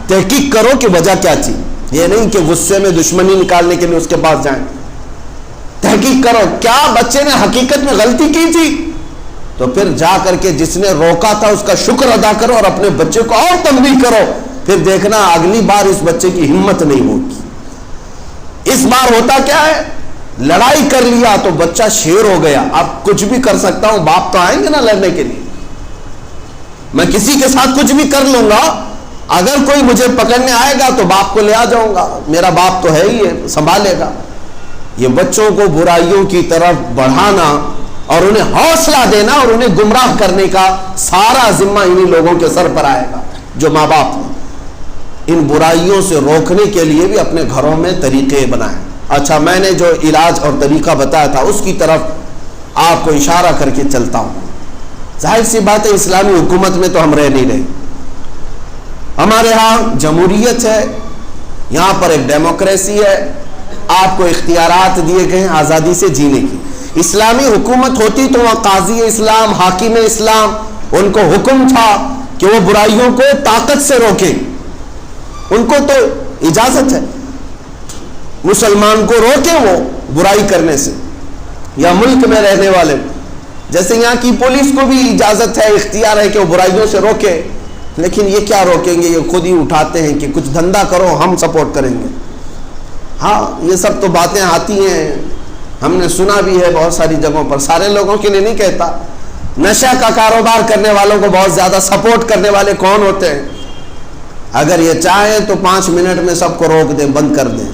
تحقیق کرو کہ وجہ کیا تھی. یہ نہیں کہ غصے میں دشمنی نکالنے کے لیے اس کے پاس جائیں. تحقیق کرو کیا بچے نے حقیقت میں غلطی کی تھی, تو پھر جا کر کے جس نے روکا تھا اس کا شکر ادا کرو اور اپنے بچے کو اور تنبیہ کرو. پھر دیکھنا اگلی بار اس بچے کی ہمت نہیں ہوگی. اس بار ہوتا کیا ہے, لڑائی کر لیا تو بچہ شیر ہو گیا, اب کچھ بھی کر سکتا ہوں, باپ تو آئیں گے نا لڑنے کے لیے, میں کسی کے ساتھ کچھ بھی کر لوں گا, اگر کوئی مجھے پکڑنے آئے گا تو باپ کو لے آ جاؤں گا, میرا باپ تو ہے ہی ہے, سنبھالے گا. یہ بچوں کو برائیوں کی طرف بڑھانا اور انہیں حوصلہ دینا اور انہیں گمراہ کرنے کا سارا ذمہ انہی لوگوں کے سر پر آئے گا جو ماں باپ ہیں. ان برائیوں سے روکنے کے لیے بھی اپنے گھروں میں طریقے بنائیں. اچھا, میں نے جو علاج اور طریقہ بتایا تھا اس کی طرف آپ کو اشارہ کر کے چلتا ہوں. ظاہر سی بات ہے اسلامی حکومت میں تو ہم رہ نہیں رہے. ہمارے ہاں جمہوریت ہے, یہاں پر ایک ڈیموکریسی ہے, آپ کو اختیارات دیے گئے ہیں آزادی سے جینے کی. اسلامی حکومت ہوتی تو وہاں قاضی اسلام, حاکم اسلام, ان کو حکم تھا کہ وہ برائیوں کو طاقت سے روکیں. ان کو تو اجازت ہے مسلمان کو روکیں وہ برائی کرنے سے, یا ملک میں رہنے والے, جیسے یہاں کی پولیس کو بھی اجازت ہے, اختیار ہے کہ وہ برائیوں سے روکے. لیکن یہ کیا روکیں گے, یہ خود ہی اٹھاتے ہیں کہ کچھ دھندا کرو ہم سپورٹ کریں گے. ہاں, یہ سب تو باتیں آتی ہیں, ہم نے سنا بھی ہے بہت ساری جگہوں پر. سارے لوگوں کے لیے نہیں کہتا, نشہ کا کاروبار کرنے والوں کو بہت زیادہ سپورٹ کرنے والے کون ہوتے ہیں؟ اگر یہ چاہیں تو 5 منٹ میں سب کو روک دیں, بند کر دیں.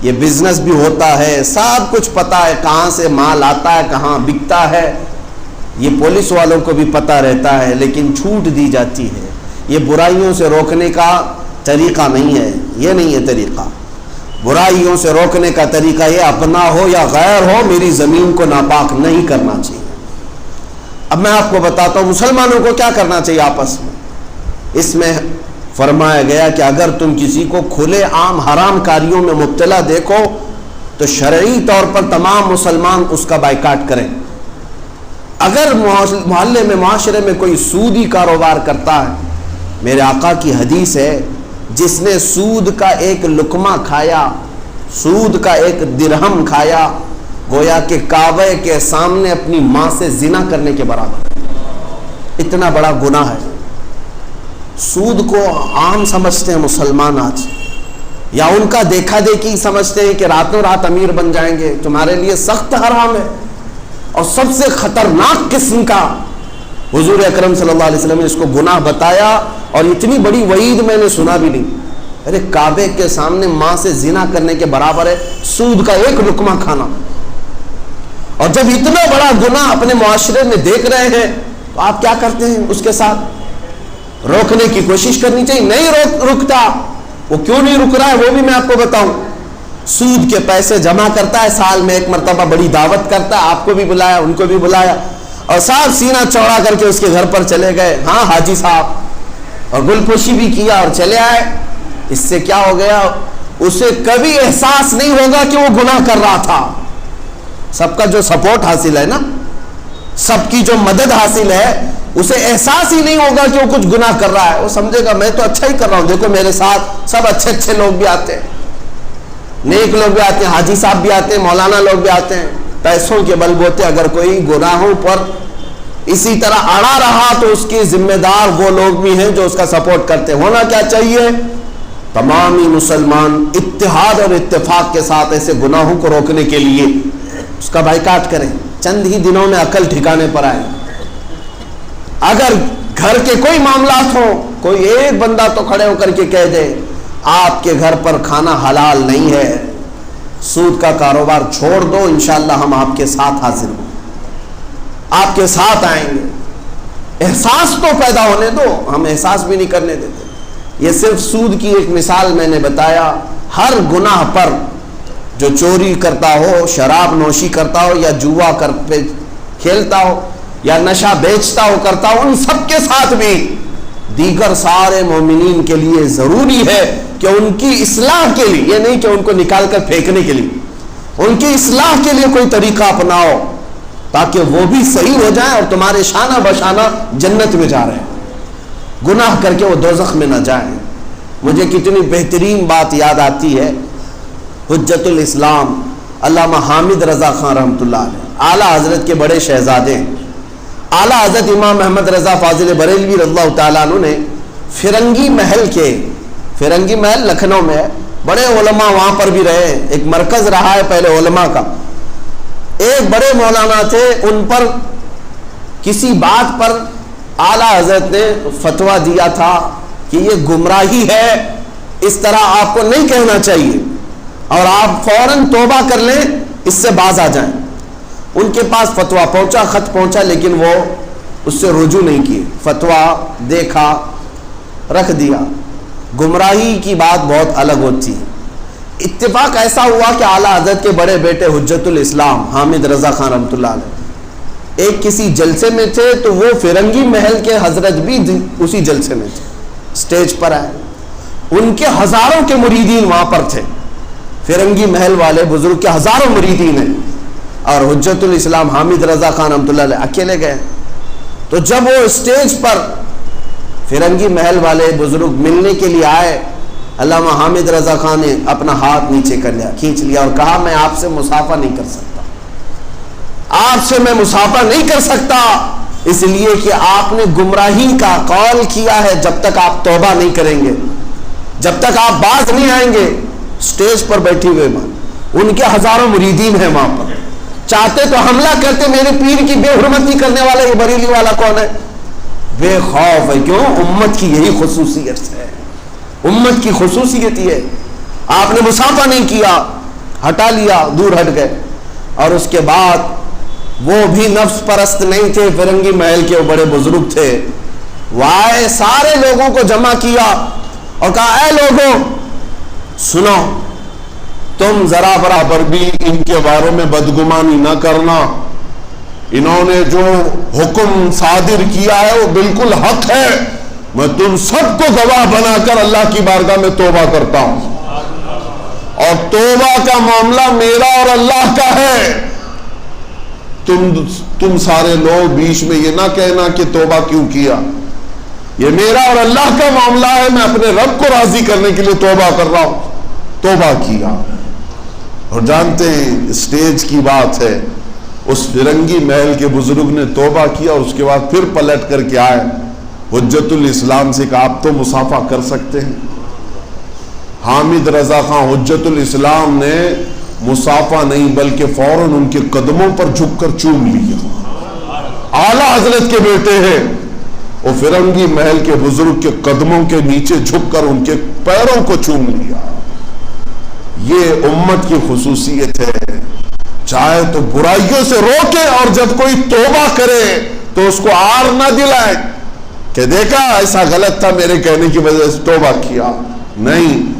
یہ بزنس بھی ہوتا ہے، سب کچھ پتا ہے، کہاں سے مال آتا ہے، کہاں بکتا ہے، یہ پولیس والوں کو بھی پتہ رہتا ہے، لیکن چھوٹ دی جاتی ہے۔ یہ برائیوں سے روکنے کا طریقہ نہیں ہے، یہ نہیں ہے طریقہ۔ برائیوں سے روکنے کا طریقہ یہ اپنا ہو یا غیر ہو، میری زمین کو ناپاک نہیں کرنا چاہیے۔ اب میں آپ کو بتاتا ہوں مسلمانوں کو کیا کرنا چاہیے آپس میں۔ اس میں فرمایا گیا کہ اگر تم کسی کو کھلے عام حرام کاریوں میں مبتلا دیکھو تو شرعی طور پر تمام مسلمان اس کا بائیکاٹ کریں۔ اگر محلے میں معاشرے میں کوئی سودی کاروبار کرتا ہے، میرے آقا کی حدیث ہے، جس نے سود کا ایک لقمہ کھایا، سود کا ایک درہم کھایا، گویا کہ کعبے کے سامنے اپنی ماں سے زنا کرنے کے برابر۔ اتنا بڑا گناہ ہے۔ سود کو عام سمجھتے ہیں مسلمان آج، یا ان کا دیکھا دیکھی سمجھتے ہیں کہ راتوں رات امیر بن جائیں گے۔ تمہارے لیے سخت حرام ہے، اور سب سے خطرناک قسم کا حضور اکرم صلی اللہ علیہ وسلم نے اس کو گناہ بتایا، اور اتنی بڑی وعید میں نے سنا بھی نہیں۔ ارے کعبے کے سامنے ماں سے زنا کرنے کے برابر ہے سود کا ایک لقمہ کھانا۔ اور جب اتنا بڑا گناہ اپنے معاشرے میں دیکھ رہے ہیں تو آپ کیا کرتے ہیں؟ اس کے ساتھ روکنے کی کوشش کرنی چاہیے۔ نہیں رکتا، وہ کیوں نہیں رک رہا ہے وہ بھی میں آپ کو بتاؤں۔ سود کے پیسے جمع کرتا ہے، سال میں ایک مرتبہ بڑی دعوت کرتا ہے، آپ کو بھی بلایا، ان کو بھی بلایا، اور صاحب سینہ چوڑا کر کے اس کے گھر پر چلے گئے، ہاں حاجی صاحب، اور گل پوشی بھی کیا اور چلے آئے۔ اس سے کیا ہو گیا؟ اسے کبھی احساس نہیں ہوگا کہ وہ گناہ کر رہا تھا۔ سب کا جو سپورٹ حاصل ہے نا، سب کی جو مدد حاصل ہے، اسے احساس ہی نہیں ہوگا کہ وہ کچھ گناہ کر رہا ہے۔ وہ سمجھے گا میں تو اچھا ہی کر رہا ہوں، دیکھو میرے ساتھ سب اچھے اچھے لوگ بھی آتے ہیں، نیک لوگ بھی آتے ہیں، حاجی صاحب بھی آتے ہیں، مولانا لوگ بھی آتے ہیں۔ پیسوں کے بل بوتے اگر کوئی گناہوں پر اسی طرح اڑا رہا تو اس کی ذمہ دار وہ لوگ بھی ہیں جو اس کا سپورٹ کرتے ہیں۔ ہونا کیا چاہیے؟ تمامی مسلمان اتحاد اور اتفاق کے ساتھ ایسے گناہوں کو روکنے کے لیے اس کا بائیکاٹ کریں۔ چند ہی دنوں میں عقل ٹھکانے پر آئے۔ اگر گھر کے کوئی معاملات ہوں، کوئی ایک بندہ تو کھڑے ہو کر کے کہہ دے آپ کے گھر پر کھانا حلال نہیں ہے، سود کا کاروبار چھوڑ دو، انشاءاللہ ہم آپ کے ساتھ حاضر ہوں، آپ کے ساتھ آئیں گے۔ احساس تو پیدا ہونے دو، ہم احساس بھی نہیں کرنے دیتے۔ یہ صرف سود کی ایک مثال میں نے بتایا۔ ہر گناہ پر، جو چوری کرتا ہو، شراب نوشی کرتا ہو، یا جوا کھیلتا ہو، یا نشہ بیچتا ہو کرتا ہو، ان سب کے ساتھ بھی دیگر سارے مومنین کے لیے ضروری ہے کہ ان کی اصلاح کے لیے، یہ نہیں کہ ان کو نکال کر پھینکنے کے لیے، ان کی اصلاح کے لیے کوئی طریقہ اپناؤ تاکہ وہ بھی صحیح ہو جائیں اور تمہارے شانہ بشانہ جنت میں جا رہے ہیں، گناہ کر کے وہ دوزخ میں نہ جائیں۔ مجھے کتنی بہترین بات یاد آتی ہے، حجت الاسلام علامہ حامد رضا خان رحمۃ اللہ علیہ، اعلیٰ حضرت کے بڑے شہزادے ہیں۔ اعلیٰ حضرت امام احمد رضا فاضل بریلوی رضی اللہ تعالیٰ عنہ نے فرنگی محل فرنگی محل لکھنؤ میں ہے، بڑے علماء وہاں پر بھی رہے، ایک مرکز رہا ہے پہلے علماء کا۔ ایک بڑے مولانا تھے، ان پر کسی بات پر اعلیٰ حضرت نے فتویٰ دیا تھا کہ یہ گمراہی ہے، اس طرح آپ کو نہیں کہنا چاہیے، اور آپ فوراً توبہ کر لیں، اس سے باز آ جائیں۔ ان کے پاس فتویٰ پہنچا، خط پہنچا، لیکن وہ اس سے رجوع نہیں کیے۔ فتویٰ دیکھا، رکھ دیا۔ گمراہی کی بات بہت الگ ہوتی ہے۔ اتفاق ایسا ہوا کہ اعلیٰ حضرت کے بڑے بیٹے حجت الاسلام حامد رضا خان رحمۃ اللہ علیہ ایک کسی جلسے میں تھے، تو وہ فرنگی محل کے حضرت بھی اسی جلسے میں تھے، سٹیج پر آئے۔ ان کے ہزاروں کے مریدین وہاں پر تھے، فرنگی محل والے بزرگ کے ہزاروں مریدین ہیں، اور حجت الاسلام حامد رضا خان رحمۃ اللہ علیہ اکیلے گئے۔ تو جب وہ اسٹیج پر فرنگی محل والے بزرگ ملنے کے لیے آئے، علامہ حامد رضا خان نے اپنا ہاتھ نیچے کر لیا، کھینچ لیا، اور کہا میں آپ سے مصافحہ نہیں کر سکتا، آپ سے میں مصافحہ نہیں کر سکتا، اس لیے کہ آپ نے گمراہی کا قول کیا ہے۔ جب تک آپ توبہ نہیں کریں گے، جب تک آپ باز نہیں آئیں گے۔ اسٹیج پر بیٹھی ہوئے ان کے ہزاروں مریدین ہیں وہاں پر، چاہتے تو حملہ کرتے، میرے پیر کی بے حرمتی کرنے والا یہ بریلی والا کون ہے؟ بے خوف ہے۔ کیوں؟ امت کی یہی خصوصیت ہے، امت کی خصوصیت یہ ہے۔ آپ نے مصافحہ نہیں کیا، ہٹا لیا، دور ہٹ گئے. اور اس کے بعد وہ بھی نفس پرست نہیں تھے، فرنگی محل کے بڑے بزرگ تھے. وہ آئے، سارے لوگوں کو جمع کیا اور کہا اے لوگوں سنو، تم ذرا برابر بھی ان کے بارے میں بدگمانی نہ کرنا. انہوں نے جو حکم صادر کیا ہے وہ بالکل حق ہے. میں تم سب کو گواہ بنا کر اللہ کی بارگاہ میں توبہ کرتا ہوں، اور توبہ کا معاملہ میرا اور اللہ کا ہے. تم سارے لوگ بیچ میں یہ نہ کہنا کہ توبہ کیوں کیا. یہ میرا اور اللہ کا معاملہ ہے، میں اپنے رب کو راضی کرنے کے لیے توبہ کر رہا ہوں. توبہ کیا. اور جانتے ہیں اسٹیج کی بات ہے، اس فرنگی محل کے بزرگ نے توبہ کیا اور اس کے بعد پھر پلٹ کر کے آئے. حجت الاسلام سے کہا آپ تو مصافحہ کر سکتے ہیں. حامد رضا خان حجت الاسلام نے مصافحہ نہیں بلکہ فوراً ان کے قدموں پر جھک کر چوم لیا. اعلیٰ حضرت کے بیٹے ہیں، وہ فرنگی محل کے بزرگ کے قدموں کے نیچے جھک کر ان کے پیروں کو چوم لیا. یہ امت کی خصوصیت ہے، چاہے تو برائیوں سے روکے اور جب کوئی توبہ کرے تو اس کو آر نہ دلائے کہ دیکھا ایسا غلط تھا میرے کہنے کی وجہ سے توبہ کیا. نہیں،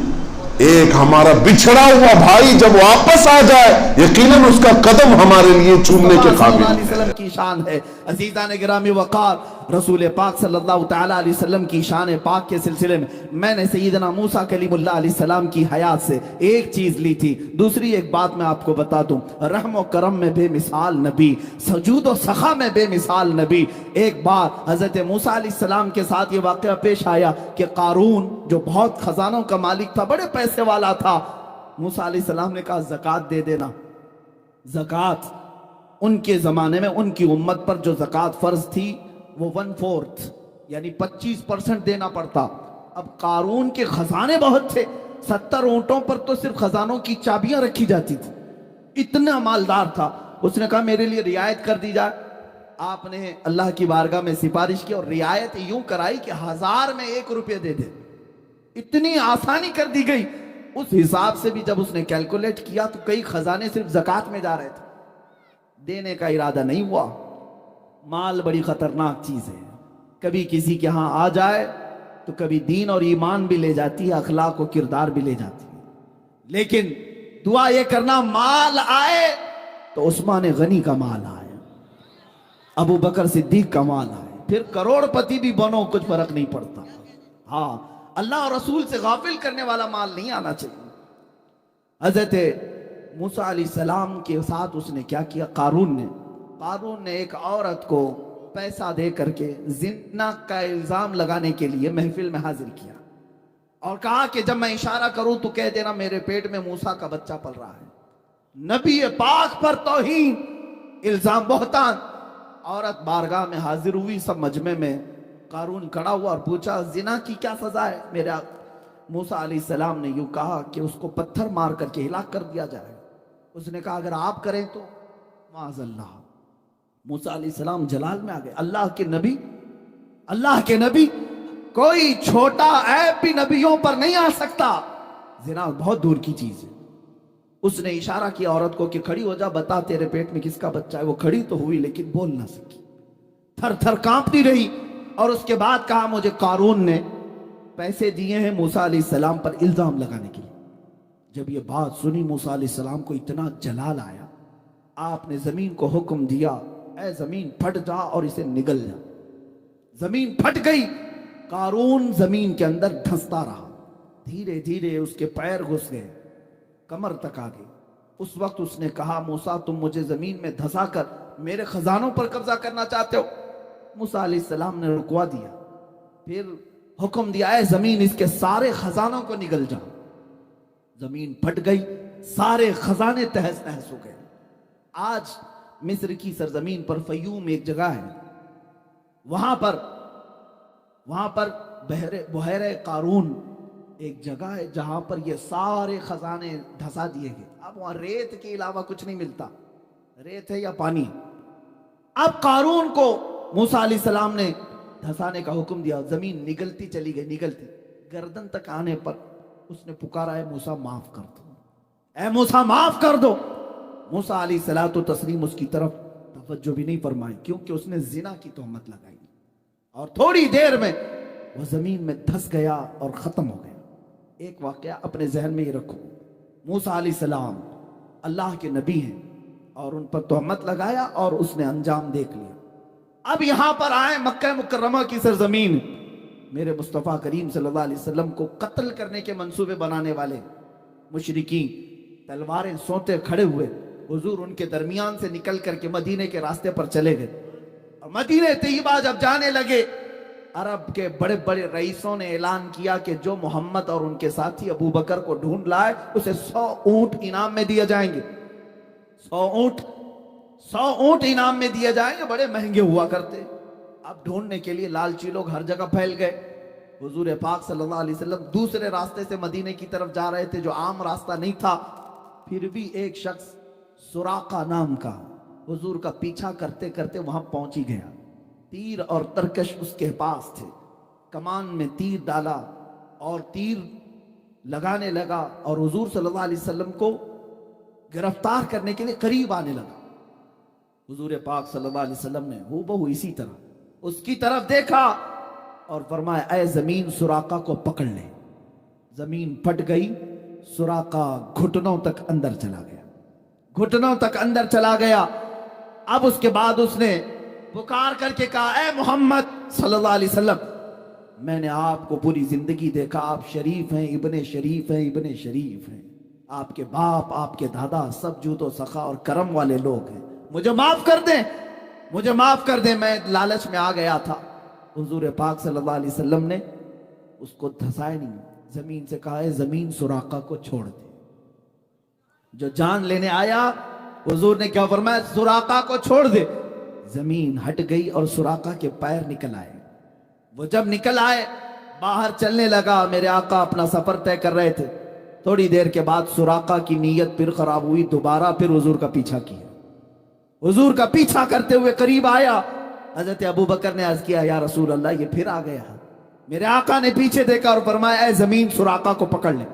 ایک ہمارا بچھڑا ہوا بھائی جب واپس آ جائے یقیناً اس کا قدم ہمارے لیے چومنے کے قابل ہے. کی شان ہے. عزیزان گرامی وقار، رسول پاک صلی اللہ تعالیٰ علیہ وسلم کی شان پاک کے سلسلے میں نے سیدنا موسیٰ کلیم اللہ علیہ السلام کی حیات سے ایک چیز لی تھی. دوسری ایک بات میں آپ کو بتا دوں، رحم و کرم میں بے مثال نبی، سجود و سخا میں بے مثال نبی. ایک بار حضرت موسیٰ علیہ السلام کے ساتھ یہ واقعہ پیش آیا کہ قارون جو بہت خزانوں کا مالک تھا، بڑے پیسے والا تھا، موسیٰ علیہ السلام نے کہا زکوٰۃ دے دینا. زکوٰۃ ان کے زمانے میں ان کی امت پر جو زکوٰۃ فرض تھی وہ 1/4 یعنی 25% دینا پڑتا. اب قارون کے خزانے بہت تھے، 70 اونٹوں پر تو صرف خزانوں کی چابیاں رکھی جاتی تھی، اتنا مالدار تھا. اس نے کہا میرے لیے رعایت کر دی جائے. آپ نے اللہ کی بارگاہ میں سفارش کی اور رعایت یوں کرائی کہ 1000 میں 1 روپے دے دے. اتنی آسانی کر دی گئی. اس حساب سے بھی جب اس نے کیلکولیٹ کیا تو کئی خزانے صرف زکوٰۃ میں جا رہے تھے. دینے کا ارادہ نہیں ہوا. مال بڑی خطرناک چیز ہے، کبھی کسی کے ہاں آ جائے تو کبھی دین اور ایمان بھی لے جاتی ہے، اخلاق و کردار بھی لے جاتی ہے. لیکن دعا یہ کرنا مال آئے تو عثمان غنی کا مال آئے، ابو بکر صدیق کا مال آئے، پھر کروڑ پتی بھی بنو کچھ فرق نہیں پڑتا. ہاں، اللہ اور رسول سے غافل کرنے والا مال نہیں آنا چاہیے. حضرت موسیٰ علیہ السلام کے ساتھ اس نے کیا کیا؟ قارون نے ایک عورت کو پیسہ دے کر کے زنا کا الزام لگانے کے لیے محفل میں حاضر کیا اور کہا کہ جب میں اشارہ کروں تو کہہ دینا میرے پیٹ میں موسیٰ کا بچہ پل رہا ہے. نبی پاک پر توہین، الزام، بہتان. عورت بارگاہ میں حاضر ہوئی، سب مجمع میں. قارون کھڑا ہوا اور پوچھا زنا کی کیا سزا ہے؟ میرے موسیٰ علیہ السلام نے یوں کہا کہ اس کو پتھر مار کر کے ہلاک کر دیا جائے. اس نے کہا اگر آپ کریں تو معاذ اللہ. موسیٰ علیہ السلام جلال میں آ گئے. اللہ کے نبی، کوئی چھوٹا عیب بھی نبیوں پر نہیں آ سکتا. زنا بہت دور کی چیز ہے. اس نے اشارہ کیا عورت کو کہ کھڑی ہو جا، بتا تیرے پیٹ میں کس کا بچہ ہے. وہ کھڑی تو ہوئی لیکن بول نہ سکی، تھر تھر کانپتی رہی. اور اس کے بعد کہا مجھے قارون نے پیسے دیے ہیں موسیٰ علیہ السلام پر الزام لگانے کے لیے. جب یہ بات سنی موسیٰ علیہ السلام کو اتنا جلال آیا، آپ نے زمین کو حکم دیا اے زمین پھٹ جا اور اسے نگل جا. زمین پھٹ گئی. قارون زمین کے اندر دھنستا رہا. دھیرے دھیرے اس کے پیر گھس گئے، کمر تک آ گئی. اس وقت اس نے کہا موسیٰ تم مجھے زمین میں دھسا کر میرے خزانوں پر قبضہ کرنا چاہتے ہو؟ موسیٰ علیہ السلام نے رکوا دیا، پھر حکم دیا اے زمین اس کے سارے خزانوں کو نگل جا. زمین پھٹ گئی، سارے خزانے تہس نہس ہو گئے. آج مصر کی سرزمین پر فیوم ایک جگہ ہے، وہاں پر بحیرہ قارون ایک جگہ ہے جہاں پر یہ سارے خزانے دھسا دیے گئے. اب وہاں ریت کے علاوہ کچھ نہیں ملتا، ریت ہے یا پانی. اب قارون کو موسیٰ علیہ السلام نے دھسانے کا حکم دیا. زمین نگلتی چلی گئی، نگلتی گردن تک آنے پر اس نے پکارا ہے موسیٰ معاف کر دو، اے موسیٰ معاف کر دو. موسیٰ علیہ الصلوۃ والتسلیم اس کی طرف توجہ بھی نہیں فرمائی کیونکہ اس نے زنا کی تہمت لگائی اور تھوڑی دیر میں وہ زمین میں دھس گیا اور ختم ہو گیا. ایک واقعہ اپنے ذہن میں یہ رکھو. موسیٰ علیہ السلام اللہ کے نبی ہیں اور ان پر تہمت لگایا اور اس نے انجام دیکھ لیا. اب یہاں پر آئے مکہ مکرمہ کی سرزمین, میرے مصطفیٰ کریم صلی اللہ علیہ وسلم کو قتل کرنے کے منصوبے بنانے والے مشرکین تلواریں سونتے کھڑے ہوئے. حضور ان کے درمیان سے نکل کر کے مدینے کے راستے پر چلے گئے اور مدینے طیبہ جب جانے لگے, عرب کے بڑے بڑے رئیسوں نے اعلان کیا کہ جو محمد اور ان کے ساتھی ابو بکر کو ڈھونڈ لائے اسے 100 اونٹ انعام میں دیے جائیں گے. 100 اونٹ انعام میں دیے جائیں گے. بڑے مہنگے ہوا کرتے. اب ڈھونڈنے کے لیے لالچی لوگ ہر جگہ پھیل گئے. حضور پاک صلی اللہ علیہ وسلم دوسرے راستے سے مدینے کی طرف جا رہے تھے جو عام راستہ نہیں تھا. پھر بھی ایک شخص سراقہ نام کا حضور کا پیچھا کرتے کرتے وہاں پہنچ ہی گیا. تیر اور ترکش اس کے پاس تھے. کمان میں تیر ڈالا اور تیر لگانے لگا اور حضور صلی اللہ علیہ وسلم کو گرفتار کرنے کے لیے قریب آنے لگا. حضور پاک صلی اللہ علیہ وسلم نے ہو بہو اسی طرح اس کی طرف دیکھا اور فرمایا اے زمین سراقہ کو پکڑ لے. زمین پھٹ گئی. سراقہ گھٹنوں تک اندر چلا گیا. گھٹنوں تک اندر چلا گیا. اب اس کے بعد اس نے پکار کر کے کہا اے محمد صلی اللہ علیہ وسلم, میں نے آپ کو پوری زندگی دیکھا, آپ شریف ہیں, ابن شریف ہیں, ابن شریف ہیں. آپ کے باپ آپ کے دادا سب جود و سخا اور کرم والے لوگ ہیں. مجھے معاف کر دیں, مجھے معاف کر دیں, میں لالچ میں آ گیا تھا. حضور پاک صلی اللہ علیہ وسلم نے اس کو دھسائے نہیں, زمین سے کہا ہے زمین سراقہ کو چھوڑ دے. جو جان لینے آیا حضور نے کیا فرمایا, سراقہ کو چھوڑ دے. زمین ہٹ گئی اور سراقہ کے پیر نکل آئے. وہ جب نکل آئے باہر چلنے لگا. میرے آقا اپنا سفر طے کر رہے تھے. تھوڑی دیر کے بعد سراقہ کی نیت پھر خراب ہوئی. دوبارہ پھر حضور کا پیچھا کیا. حضور کا پیچھا کرتے ہوئے قریب آیا. حضرت ابو بکر نے عرض کیا یا رسول اللہ یہ پھر آ گیا. میرے آقا نے پیچھے دیکھا اور فرمایا اے زمین سراقہ کو پکڑ لے.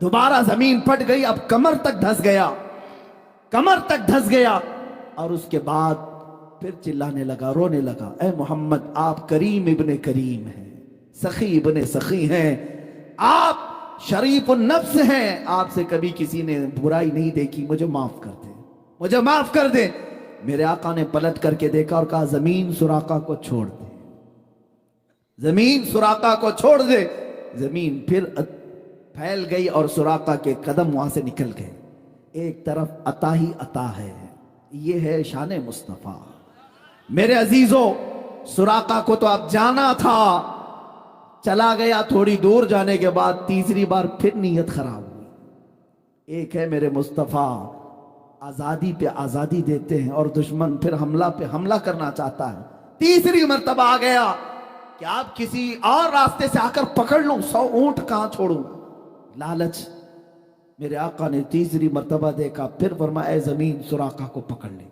دوبارہ زمین پھٹ گئی. اب کمر تک دھس گیا, کمر تک دھس گیا. اور اس کے بعد پھر چلانے لگا, رونے لگا اے محمد آپ کریم ابن کریم ہیں, سخی ابن سخی ہیں, آپ شریف النفس ہیں, آپ سے کبھی کسی نے برائی نہیں دیکھی, مجھے معاف کر دیں, مجھے معاف کر دیں. میرے آقا نے پلٹ کر کے دیکھا اور کہا زمین سراقہ کو چھوڑ دے, زمین سراقہ کو چھوڑ دے. زمین پھر پھیل گئی اور سراقہ کے قدم وہاں سے نکل گئے. ایک طرف عطا ہی عطا ہے. یہ ہے شان مصطفیٰ. میرے عزیزوں سراقہ کو تو اب جانا تھا, چلا گیا. تھوڑی دور جانے کے بعد تیسری بار پھر نیت خراب ہوئی. ایک ہے میرے مصطفیٰ آزادی پہ آزادی دیتے ہیں اور دشمن پھر حملہ پہ حملہ کرنا چاہتا ہے. تیسری مرتبہ آ گیا کہ آپ کسی اور راستے سے آ کر پکڑ لوں, 100 اونٹ کہاں چھوڑوں. لالچ. میرے آقا نے تیسری مرتبہ دیکھا, پھر فرمایا اے زمین سراقہ کو پکڑ لے.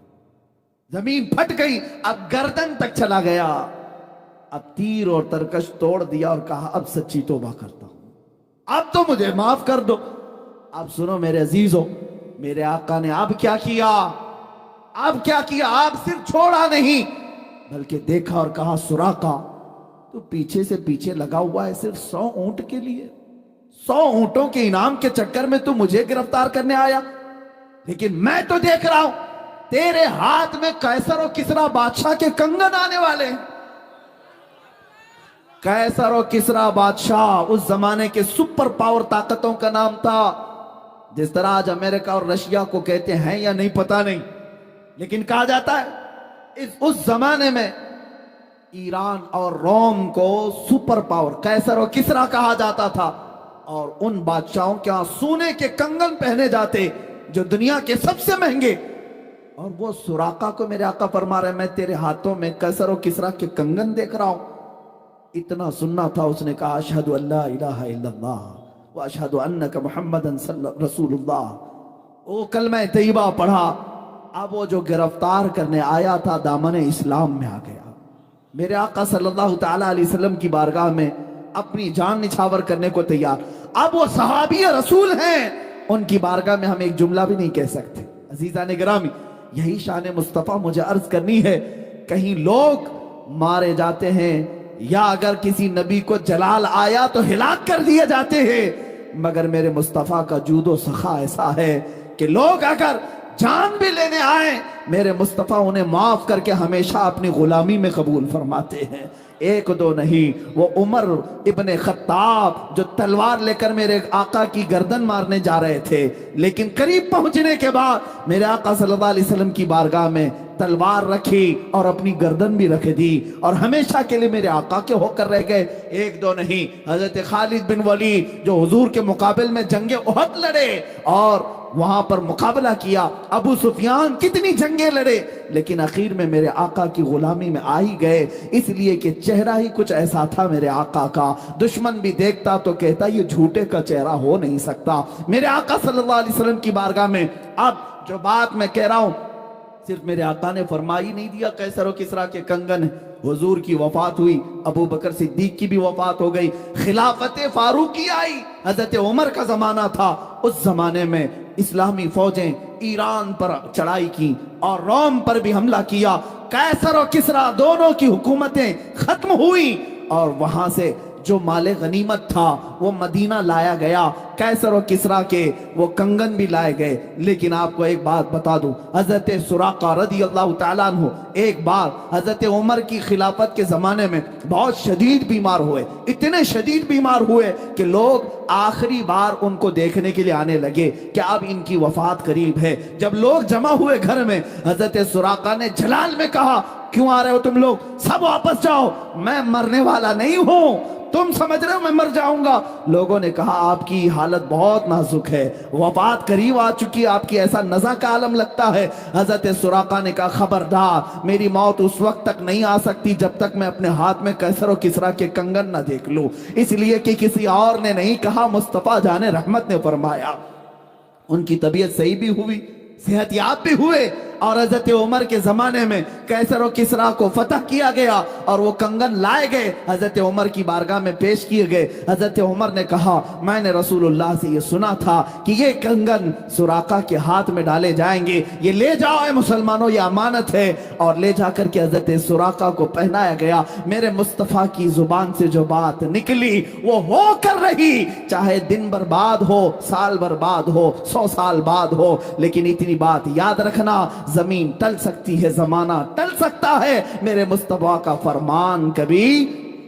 زمین پھٹ گئی. اب گردن تک چلا گیا. اب تیر اور ترکش توڑ دیا اور کہا اب سچی توبہ کرتا ہوں, اب تو مجھے معاف کر دو. اب سنو میرے عزیزوں, میرے آقا نے اب کیا کیا, اب کیا کیا. آپ صرف چھوڑا نہیں بلکہ دیکھا اور کہا سراقہ تو پیچھے سے پیچھے لگا ہوا ہے صرف 100 اونٹ کے لیے. 100 اونٹوں کے انعام کے چکر میں تو مجھے گرفتار کرنے آیا, لیکن میں تو دیکھ رہا ہوں تیرے ہاتھ میں قیصر و کسریٰ بادشاہ کے کنگن آنے والے ہیں. قیصر و کسریٰ بادشاہ اس زمانے کے سپر پاور طاقتوں کا نام تھا. جس طرح آج امریکہ اور رشیا کو کہتے ہیں یا نہیں پتا نہیں, لیکن کہا جاتا ہے اس زمانے میں ایران اور روم کو سپر پاور قیصر و کسریٰ کہا جاتا تھا. اور ان بادشاہوں کے ہاں سونے کے کنگن پہنے جاتے جو دنیا کے سب سے مہنگے. اور وہ سراقہ کو میرے آقا فرما رہے میں تیرے ہاتھوں میں قیصر و کسریٰ کے کنگن دیکھ رہا ہوں. اتنا سننا تھا. اس نے کہا اشہد ان لا الہ الا اللہ واشہد انک محمد رسول اللہ. وہ کلمہ طیبہ پڑھا. اب وہ جو گرفتار کرنے آیا تھا دامن اسلام میں آ گیا. میرے آقا صلی اللہ تعالی علیہ وسلم کی بارگاہ میں اپنی جان نچھاور کرنے کو تیار. اب وہ صحابی رسول ہیں, ان کی بارگاہ میں ہم ایک جملہ بھی نہیں کہہ سکتے. عزیزان گرامی، یہی شان مصطفیٰ مجھے عرض کرنی ہے. کہیں لوگ مارے جاتے ہیں یا اگر کسی نبی کو جلال آیا تو ہلاک کر دیے جاتے ہیں، مگر میرے مصطفیٰ کا جود و سخا ایسا ہے کہ لوگ اگر جان بھی لینے آئیں میرے مصطفیٰ انہیں معاف کر کے ہمیشہ اپنی غلامی میں قبول فرماتے ہیں. ایک دو نہیں، وہ عمر ابن خطاب جو تلوار لے کر میرے آقا کی گردن مارنے جا رہے تھے، لیکن قریب پہنچنے کے بعد میرے آقا صلی اللہ علیہ وسلم کی بارگاہ میں تلوار رکھی اور اپنی گردن بھی رکھ دی اور ہمیشہ کے لیے میرے آقا کے ہو کر رہ گئے. ایک دو نہیں، حضرت خالد بن ولید جو حضور کے مقابل میں جنگ احد لڑے اور وہاں پر مقابلہ کیا. ابو سفیان کتنی جنگیں لڑے لیکن اخیر میں میرے آقا کی غلامی میں آ ہی گئے، اس لیے کہ چہرہ ہی کچھ ایسا تھا میرے آقا کا، دشمن بھی دیکھتا تو کہتا یہ جھوٹے کا چہرہ ہو نہیں سکتا. میرے آقا صلی اللہ علیہ وسلم کی بارگاہ میں اب جو بات میں کہہ رہا ہوں صرف میرے آقا نے فرمائی نہیں دیا قیصر و کسریٰ کے کنگن. حضور کی وفات ہوئی، ابو بکر صدیق کی بھی وفات ہو گئی، خلافت فاروقی آئی، حضرت عمر کا زمانہ تھا. اس زمانے میں اسلامی فوجیں ایران پر چڑھائی کی اور روم پر بھی حملہ کیا. قیصر و کسریٰ دونوں کی حکومتیں ختم ہوئی اور وہاں سے جو مال غنیمت تھا وہ مدینہ لایا گیا. قیصر و کسریٰ کے وہ کنگن بھی لائے گئے. لیکن آپ کو ایک بات بتا دوں، حضرت سراقہ رضی اللہ تعالیٰ عنہ ایک بار حضرت عمر کی خلافت کے زمانے میں بہت شدید بیمار ہوئے، اتنے شدید بیمار ہوئے کہ لوگ آخری بار ان کو دیکھنے کے لیے آنے لگے کہ اب ان کی وفات قریب ہے. جب لوگ جمع ہوئے گھر میں، حضرت سراقہ نے جلال میں کہا کیوں آ رہے ہو تم لوگ، سب واپس جاؤ، میں مرنے والا نہیں ہوں، تم سمجھ رہے ہو میں مر جاؤں گا. لوگوں نے کہا آپ کی حالت بہت نازک ہے، وفات قریب آ چکی، آپ کی ایسا نزع کا عالم لگتا ہے. حضرت سراقہ نے کہا خبردار، میری موت اس وقت تک نہیں آ سکتی جب تک میں اپنے ہاتھ میں قیصر و کسریٰ کے کنگن نہ دیکھ لوں. اس لیے کہ کسی اور نے نہیں کہا، مصطفیٰ جان رحمت نے فرمایا. ان کی طبیعت صحیح بھی ہوئی، صحت یاب بھی ہوئے اور حضرت عمر کے زمانے میں قیصر و کسریٰ کو فتح کیا گیا اور وہ کنگن لائے گئے، حضرت عمر کی بارگاہ میں پیش کیے گئے. حضرت عمر نے کہا میں نے رسول اللہ سے یہ سنا تھا کہ یہ کنگن سراقہ کے ہاتھ میں ڈالے جائیں گے، یہ لے جاؤ اے مسلمانوں، یہ امانت ہے. اور لے جا کر کے حضرت سراقہ کو پہنایا گیا. میرے مصطفیٰ کی زبان سے جو بات نکلی وہ ہو کر رہی، چاہے دن برباد ہو، سال برباد ہو، 100 سال بعد ہو، لیکن اتنی بات یاد رکھنا، زمین ٹل سکتی ہے، زمانہ ٹل سکتا ہے، میرے مصطفیٰ کا فرمان کبھی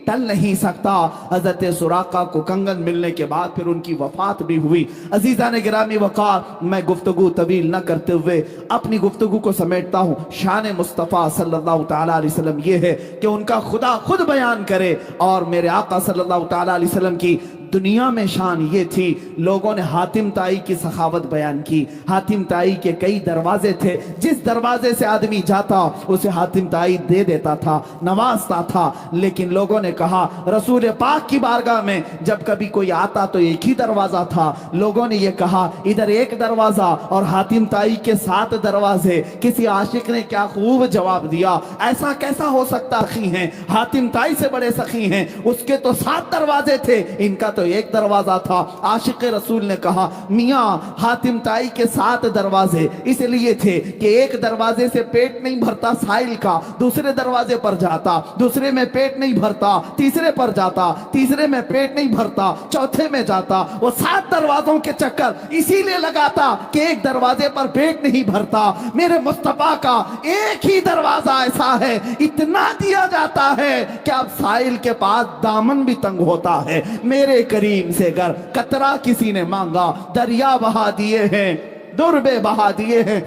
ٹل نہیں سکتا. حضرت سراقہ کو کنگن ملنے کے بعد پھر ان کی وفات بھی ہوئی. عزیزان گرامی وقار، میں گفتگو طویل نہ کرتے ہوئے اپنی گفتگو کو سمیٹتا ہوں. شان مصطفیٰ صلی اللہ تعالیٰ علیہ وسلم یہ ہے کہ ان کا خدا خود بیان کرے، اور میرے آقا صلی اللہ تعالیٰ علیہ وسلم کی دنیا میں شان یہ تھی. لوگوں نے حاتم طائی کی سخاوت بیان کی. حاتم طائی کے کئی دروازے تھے، جس دروازے سے آدمی جاتا اسے حاتم طائی دے دیتا تھا، نوازتا تھا. لیکن لوگوں نے کہا رسول پاک کی بارگاہ میں جب کبھی کوئی آتا تو ایک ہی دروازہ تھا. لوگوں نے یہ کہا ادھر ایک دروازہ اور حاتم طائی کے 7 دروازے. کسی عاشق نے کیا خوب جواب دیا، ایسا کیسا ہو سکتا، سخی ہیں، حاتم طائی سے بڑے سخی ہیں، اس کے تو 7 دروازے تھے، ان کا تو ایک دروازہ تھا. عاشق رسول نے کہا میاں حاتم طائی کے 7 دروازے اس لیے تھے کہ ایک دروازے سے پیٹ نہیں بھرتا سائل کا، دوسرے دروازے پر جاتا، دوسرے میں پیٹ نہیں بھرتا، تیسرے پر جاتا، تیسرے میں پیٹ نہیں بھرتا، چوتھے میں جاتا. وہ 7 دروازوں کے چکر اسی لیے لگاتا کہ ایک دروازے پر پیٹ نہیں بھرتا. میرے مصطفیٰ کا ایک ہی دروازہ ایسا ہے، اتنا دیا جاتا ہے کہ اب سائل کے پاس دامن بھی تنگ ہوتا ہے. میرے کریم سے گر قطرہ کسی نے مانگا، دریا بہا دیے ہیں، دربے بہا دیے ہیں.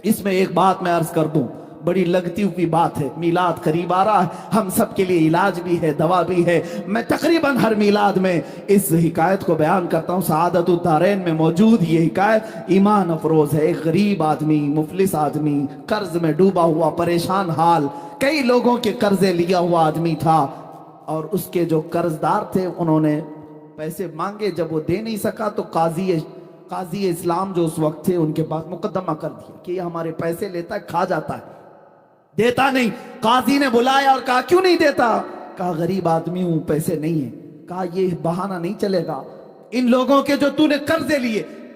اس میں ایک بات میں عرض کر دوں، بڑی لگتی ہوئی بات ہے. میلاد قریب آ رہا ہے، ہم سب کے لیے علاج بھی ہے، دوا بھی ہے. میں تقریباً ہر میلاد میں اس حکایت کو بیان کرتا ہوں. سعادت الدارین میں موجود یہ حکایت ایمان افروز ہے. ایک غریب آدمی، مفلس آدمی، قرض میں ڈوبا ہوا، پریشان حال، کئی لوگوں کے قرضے لیا ہوا آدمی تھا، اور اس کے جو قرضدار تھے انہوں نے پیسے مانگے. جب وہ دے نہیں سکا تو قاضی اسلام جو اس وقت تھے ان کے پاس مقدمہ کر دیا کہ یہ ہمارے پیسے لیتا ہے، کھا جاتا ہے، دیتا نہیں. قاضی نے بلایا اور کہا کیوں نہیں دیتا؟ کہا غریب آدمی ہوں، پیسے نہیں ہیں. کہا یہ بہانہ نہیں چلے گا، ان لوگوں کے جو تو نے قرضے لیے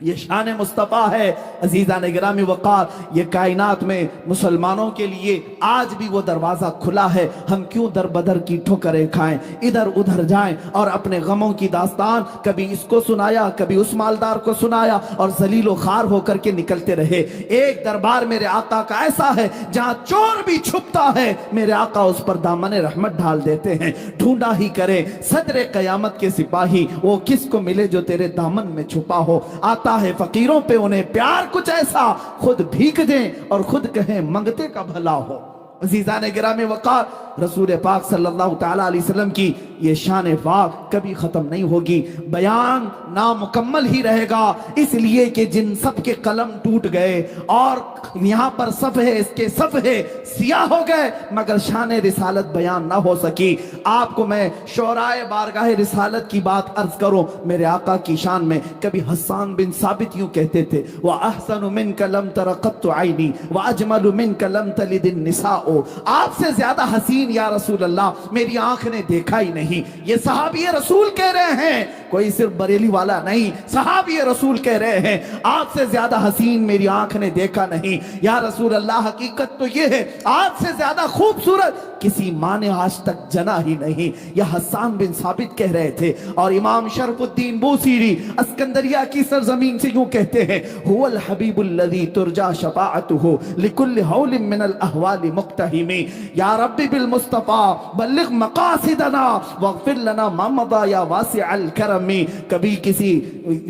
یہ شان مصطفیٰ ہے عزیزان گرامی وقار. یہ کائنات میں مسلمانوں کے لیے آج بھی وہ دروازہ کھلا ہے. ہم کیوں در بدر کی ٹھوکریں کھائیں, ادھر ادھر جائیں اور اپنے غموں کی داستان کبھی اس کو سنایا کبھی اس مالدار کو سنایا اور ذلیل و خوار ہو کر کے نکلتے رہے. ایک دربار میرے آقا کا ایسا ہے جہاں چور بھی چھپتا ہے, میرے آقا اس پر دامن رحمت ڈھال دیتے ہیں. ڈھونڈا ہی کرے صدر قیامت کے سپاہی, وہ کس کو ملے جو تیرے دامن میں چھپا ہو. آتا ہے فقیروں پہ انہیں پیار کچھ ایسا, خود بھیک دیں اور خود کہیں منگتے کا بھلا ہو. عزیزان گرامی وقار, رسول پاک صلی اللہ تعالیٰ علیہ وسلم کی یہ شان پاک کبھی ختم نہیں ہوگی. بیان نامکمل ہی رہے گا, اس لیے کہ جن سب کے قلم ٹوٹ گئے اور یہاں پر صفحے اس کے صفحے سیاہ ہو گئے, مگر شان رسالت بیان نہ ہو سکی. آپ کو میں شعرائے بارگاہ رسالت کی بات عرض کروں. میرے آقا کی شان میں کبھی حسان بن ثابت یوں کہتے تھے, وَأَحْسَنُ مِنْكَ لَمْ تَرَ قَطُّ عَيْنِي وَأَجْمَلُ مِنْكَ لَمْ تَلِدِ النِّسَاءُ. آپ سے زیادہ حسین یا رسول اللہ میری آنکھ نے دیکھا ہی نہیں. یہ صحابی رسول کہہ رہے ہیں, کوئی صرف بریلی والا نہیں, صحابی رسول کہہ رہے ہیں آپ سے زیادہ حسین میری آنکھ نے دیکھا نہیں. یا رسول اللہ حقیقت تو یہ ہے آپ سے زیادہ خوبصورت کسی ماں نے آج تک جنا ہی نہیں. یہ حسان بن ثابت کہہ رہے تھے. اور امام شرف الدین بوسیری اسکندریہ کی سرزمین سے یوں کہتے ہیں, هو الحبیب الذی ترجا شفاعته لکل حول من الاحوال مقتحم. یا رب بالمصطفیٰ بلغ مقاصدنا واغفر لنا ما مضى یا واسع الکرم. کبھی کسی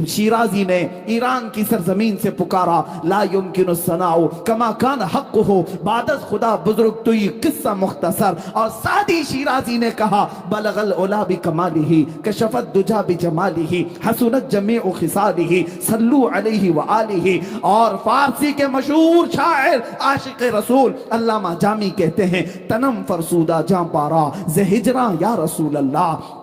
شیرازی نے ایران کی سرزمین سے پکارا, لا يمکن الثناء کما کان حقه بعد خدا بزرگ تو یہ قصہ مختصر. اور سعدی شیرازی نے کہا, بلغ العلا بکمالہ کشف الدجا بجمالہ حسنت جمیع خصالہ صلو علیہ وآلہ. اور فارسی کے مشہور شاعر عاشق رسول علامہ جامی کہتے ہیں, تنم فرسودہ جاں پارا ز ہجراں یا رسول اللہ,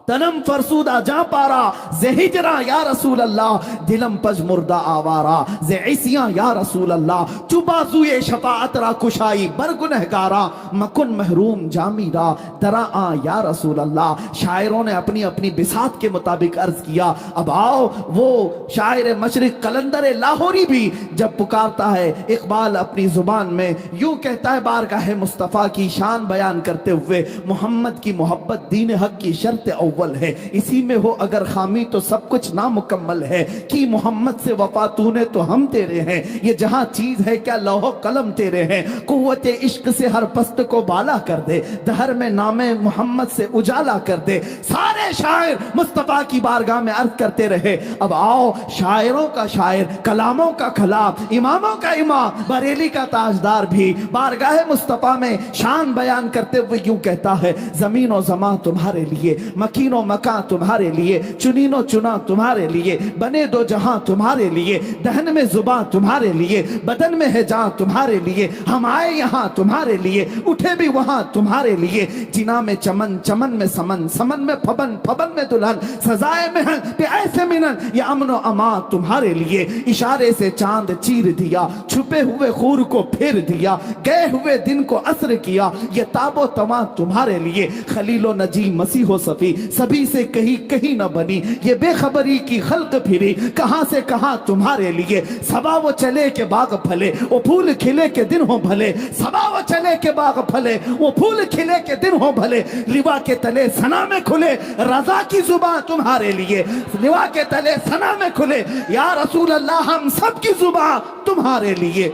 تنم فرسودہ جاں پارا ز ہجراں یا رسول اللہ, دلم پج مردہ آوارا ز عیسیاں یا رسول اللہ. چوبازوئے شفاعت را کشائی برگنہگارا مکن محروم جامی را درا آ یا رسول اللہ. شاعروں نے اپنی اپنی بساط کے مطابق عرض کیا. اب آؤ وہ شاعر مشرق قلندر لاہوری بھی جب پکارتا ہے اقبال اپنی زبان میں یوں کہتا ہے, بارگاہ مصطفیٰ کی شان بیان کرتے ہوئے, محمد کی محبت دین حق کی شرط اول ہے, اسی میں ہو اگر خامی تو سب کچھ نامکمل ہے. کی محمد سے وفا تو نے تو ہم تیرے ہیں, یہ جہاں چیز ہے کیا لوح و قلم تیرے ہیں. قوت عشق سے ہر پست کو بالا کر دے, دہر میں نام محمد سے اجالا کر دے. سارے شاعر مصطفیٰ کی بارگاہ میں عرض کرتے رہے. اب آؤ شاعروں کا شاعر, کلاموں کا کلام, اماموں کا امام, بریلی کا تاجدار بھی بارگاہ مصطفیٰ میں شان بیان کرتے ہوئے یوں کہتا ہے, زمین و زمان تمہارے لیے, مکین و مکان تمہارے لیے, چنین و چنا تمہارے لیے, بنے دو جہاں تمہارے لیے, دہن میں زباں تمہارے لیے, بدن میں ہے جان تمہارے لیے, ہم آئے یہاں تمہارے لیے, اٹھے بھی وہاں تمہارے لیے. جنا میں چمن, چمن میں سمن, سمن میں پھبن, پھبن میں دلہن, سزائے محن پہ ایسے منن, یہ امن و امان تمہارے لیے. اشارے سے چاند چیر دیا, چھپے ہوئے خور کو پھیر دیا, گئے ہوئے دن کو عصر کیا, یہ تاب و تمام تمہارے لیے. خلیل و نجی مسیح و صفی سبھی سے کہیں نہ بنی, یہ بے خبری کی خلق پھری کہاں سے کہاں تمہارے لیے. صبا وہ چلے کے باغ پھلے, وہ پھول کھلے کے دن ہوں بھلے, صبا وہ چلے کے باغ پھلے, وہ پھول کھلے کے دن ہوں بھلے. لوا کے تلے ثنا میں کھلے, رضا کی زبان تمہارے لیے, لوا کے تلے ثنا میں کھلے, یا رسول اللہ ہم سب کی زبان تمہارے لیے.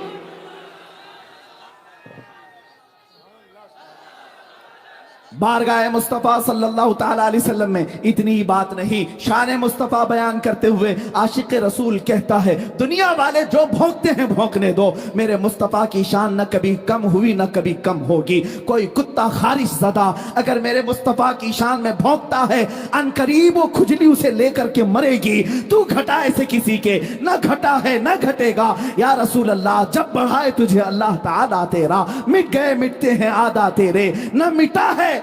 بارگاہ مصطفیٰ صلی اللہ تعالیٰ علیہ وسلم میں اتنی بات نہیں. شان مصطفیٰ بیان کرتے ہوئے عاشق رسول کہتا ہے, دنیا والے جو بھونکتے ہیں بھونکنے دو, میرے مصطفیٰ کی شان نہ کبھی کم ہوئی نہ کبھی کم ہوگی. کوئی کتا خارش زدہ اگر میرے مصطفیٰ کی شان میں بھونکتا ہے, ان قریب وہ کھجلی اسے لے کر کے مرے گی. تو گھٹائے سے کسی کے نہ گھٹا ہے نہ گھٹے گا. یا رسول اللہ جب بڑھائے تجھے اللہ تعالیٰ تیرا, مٹ گئے مٹتے ہیں آدھا تیرے, نہ مٹا ہے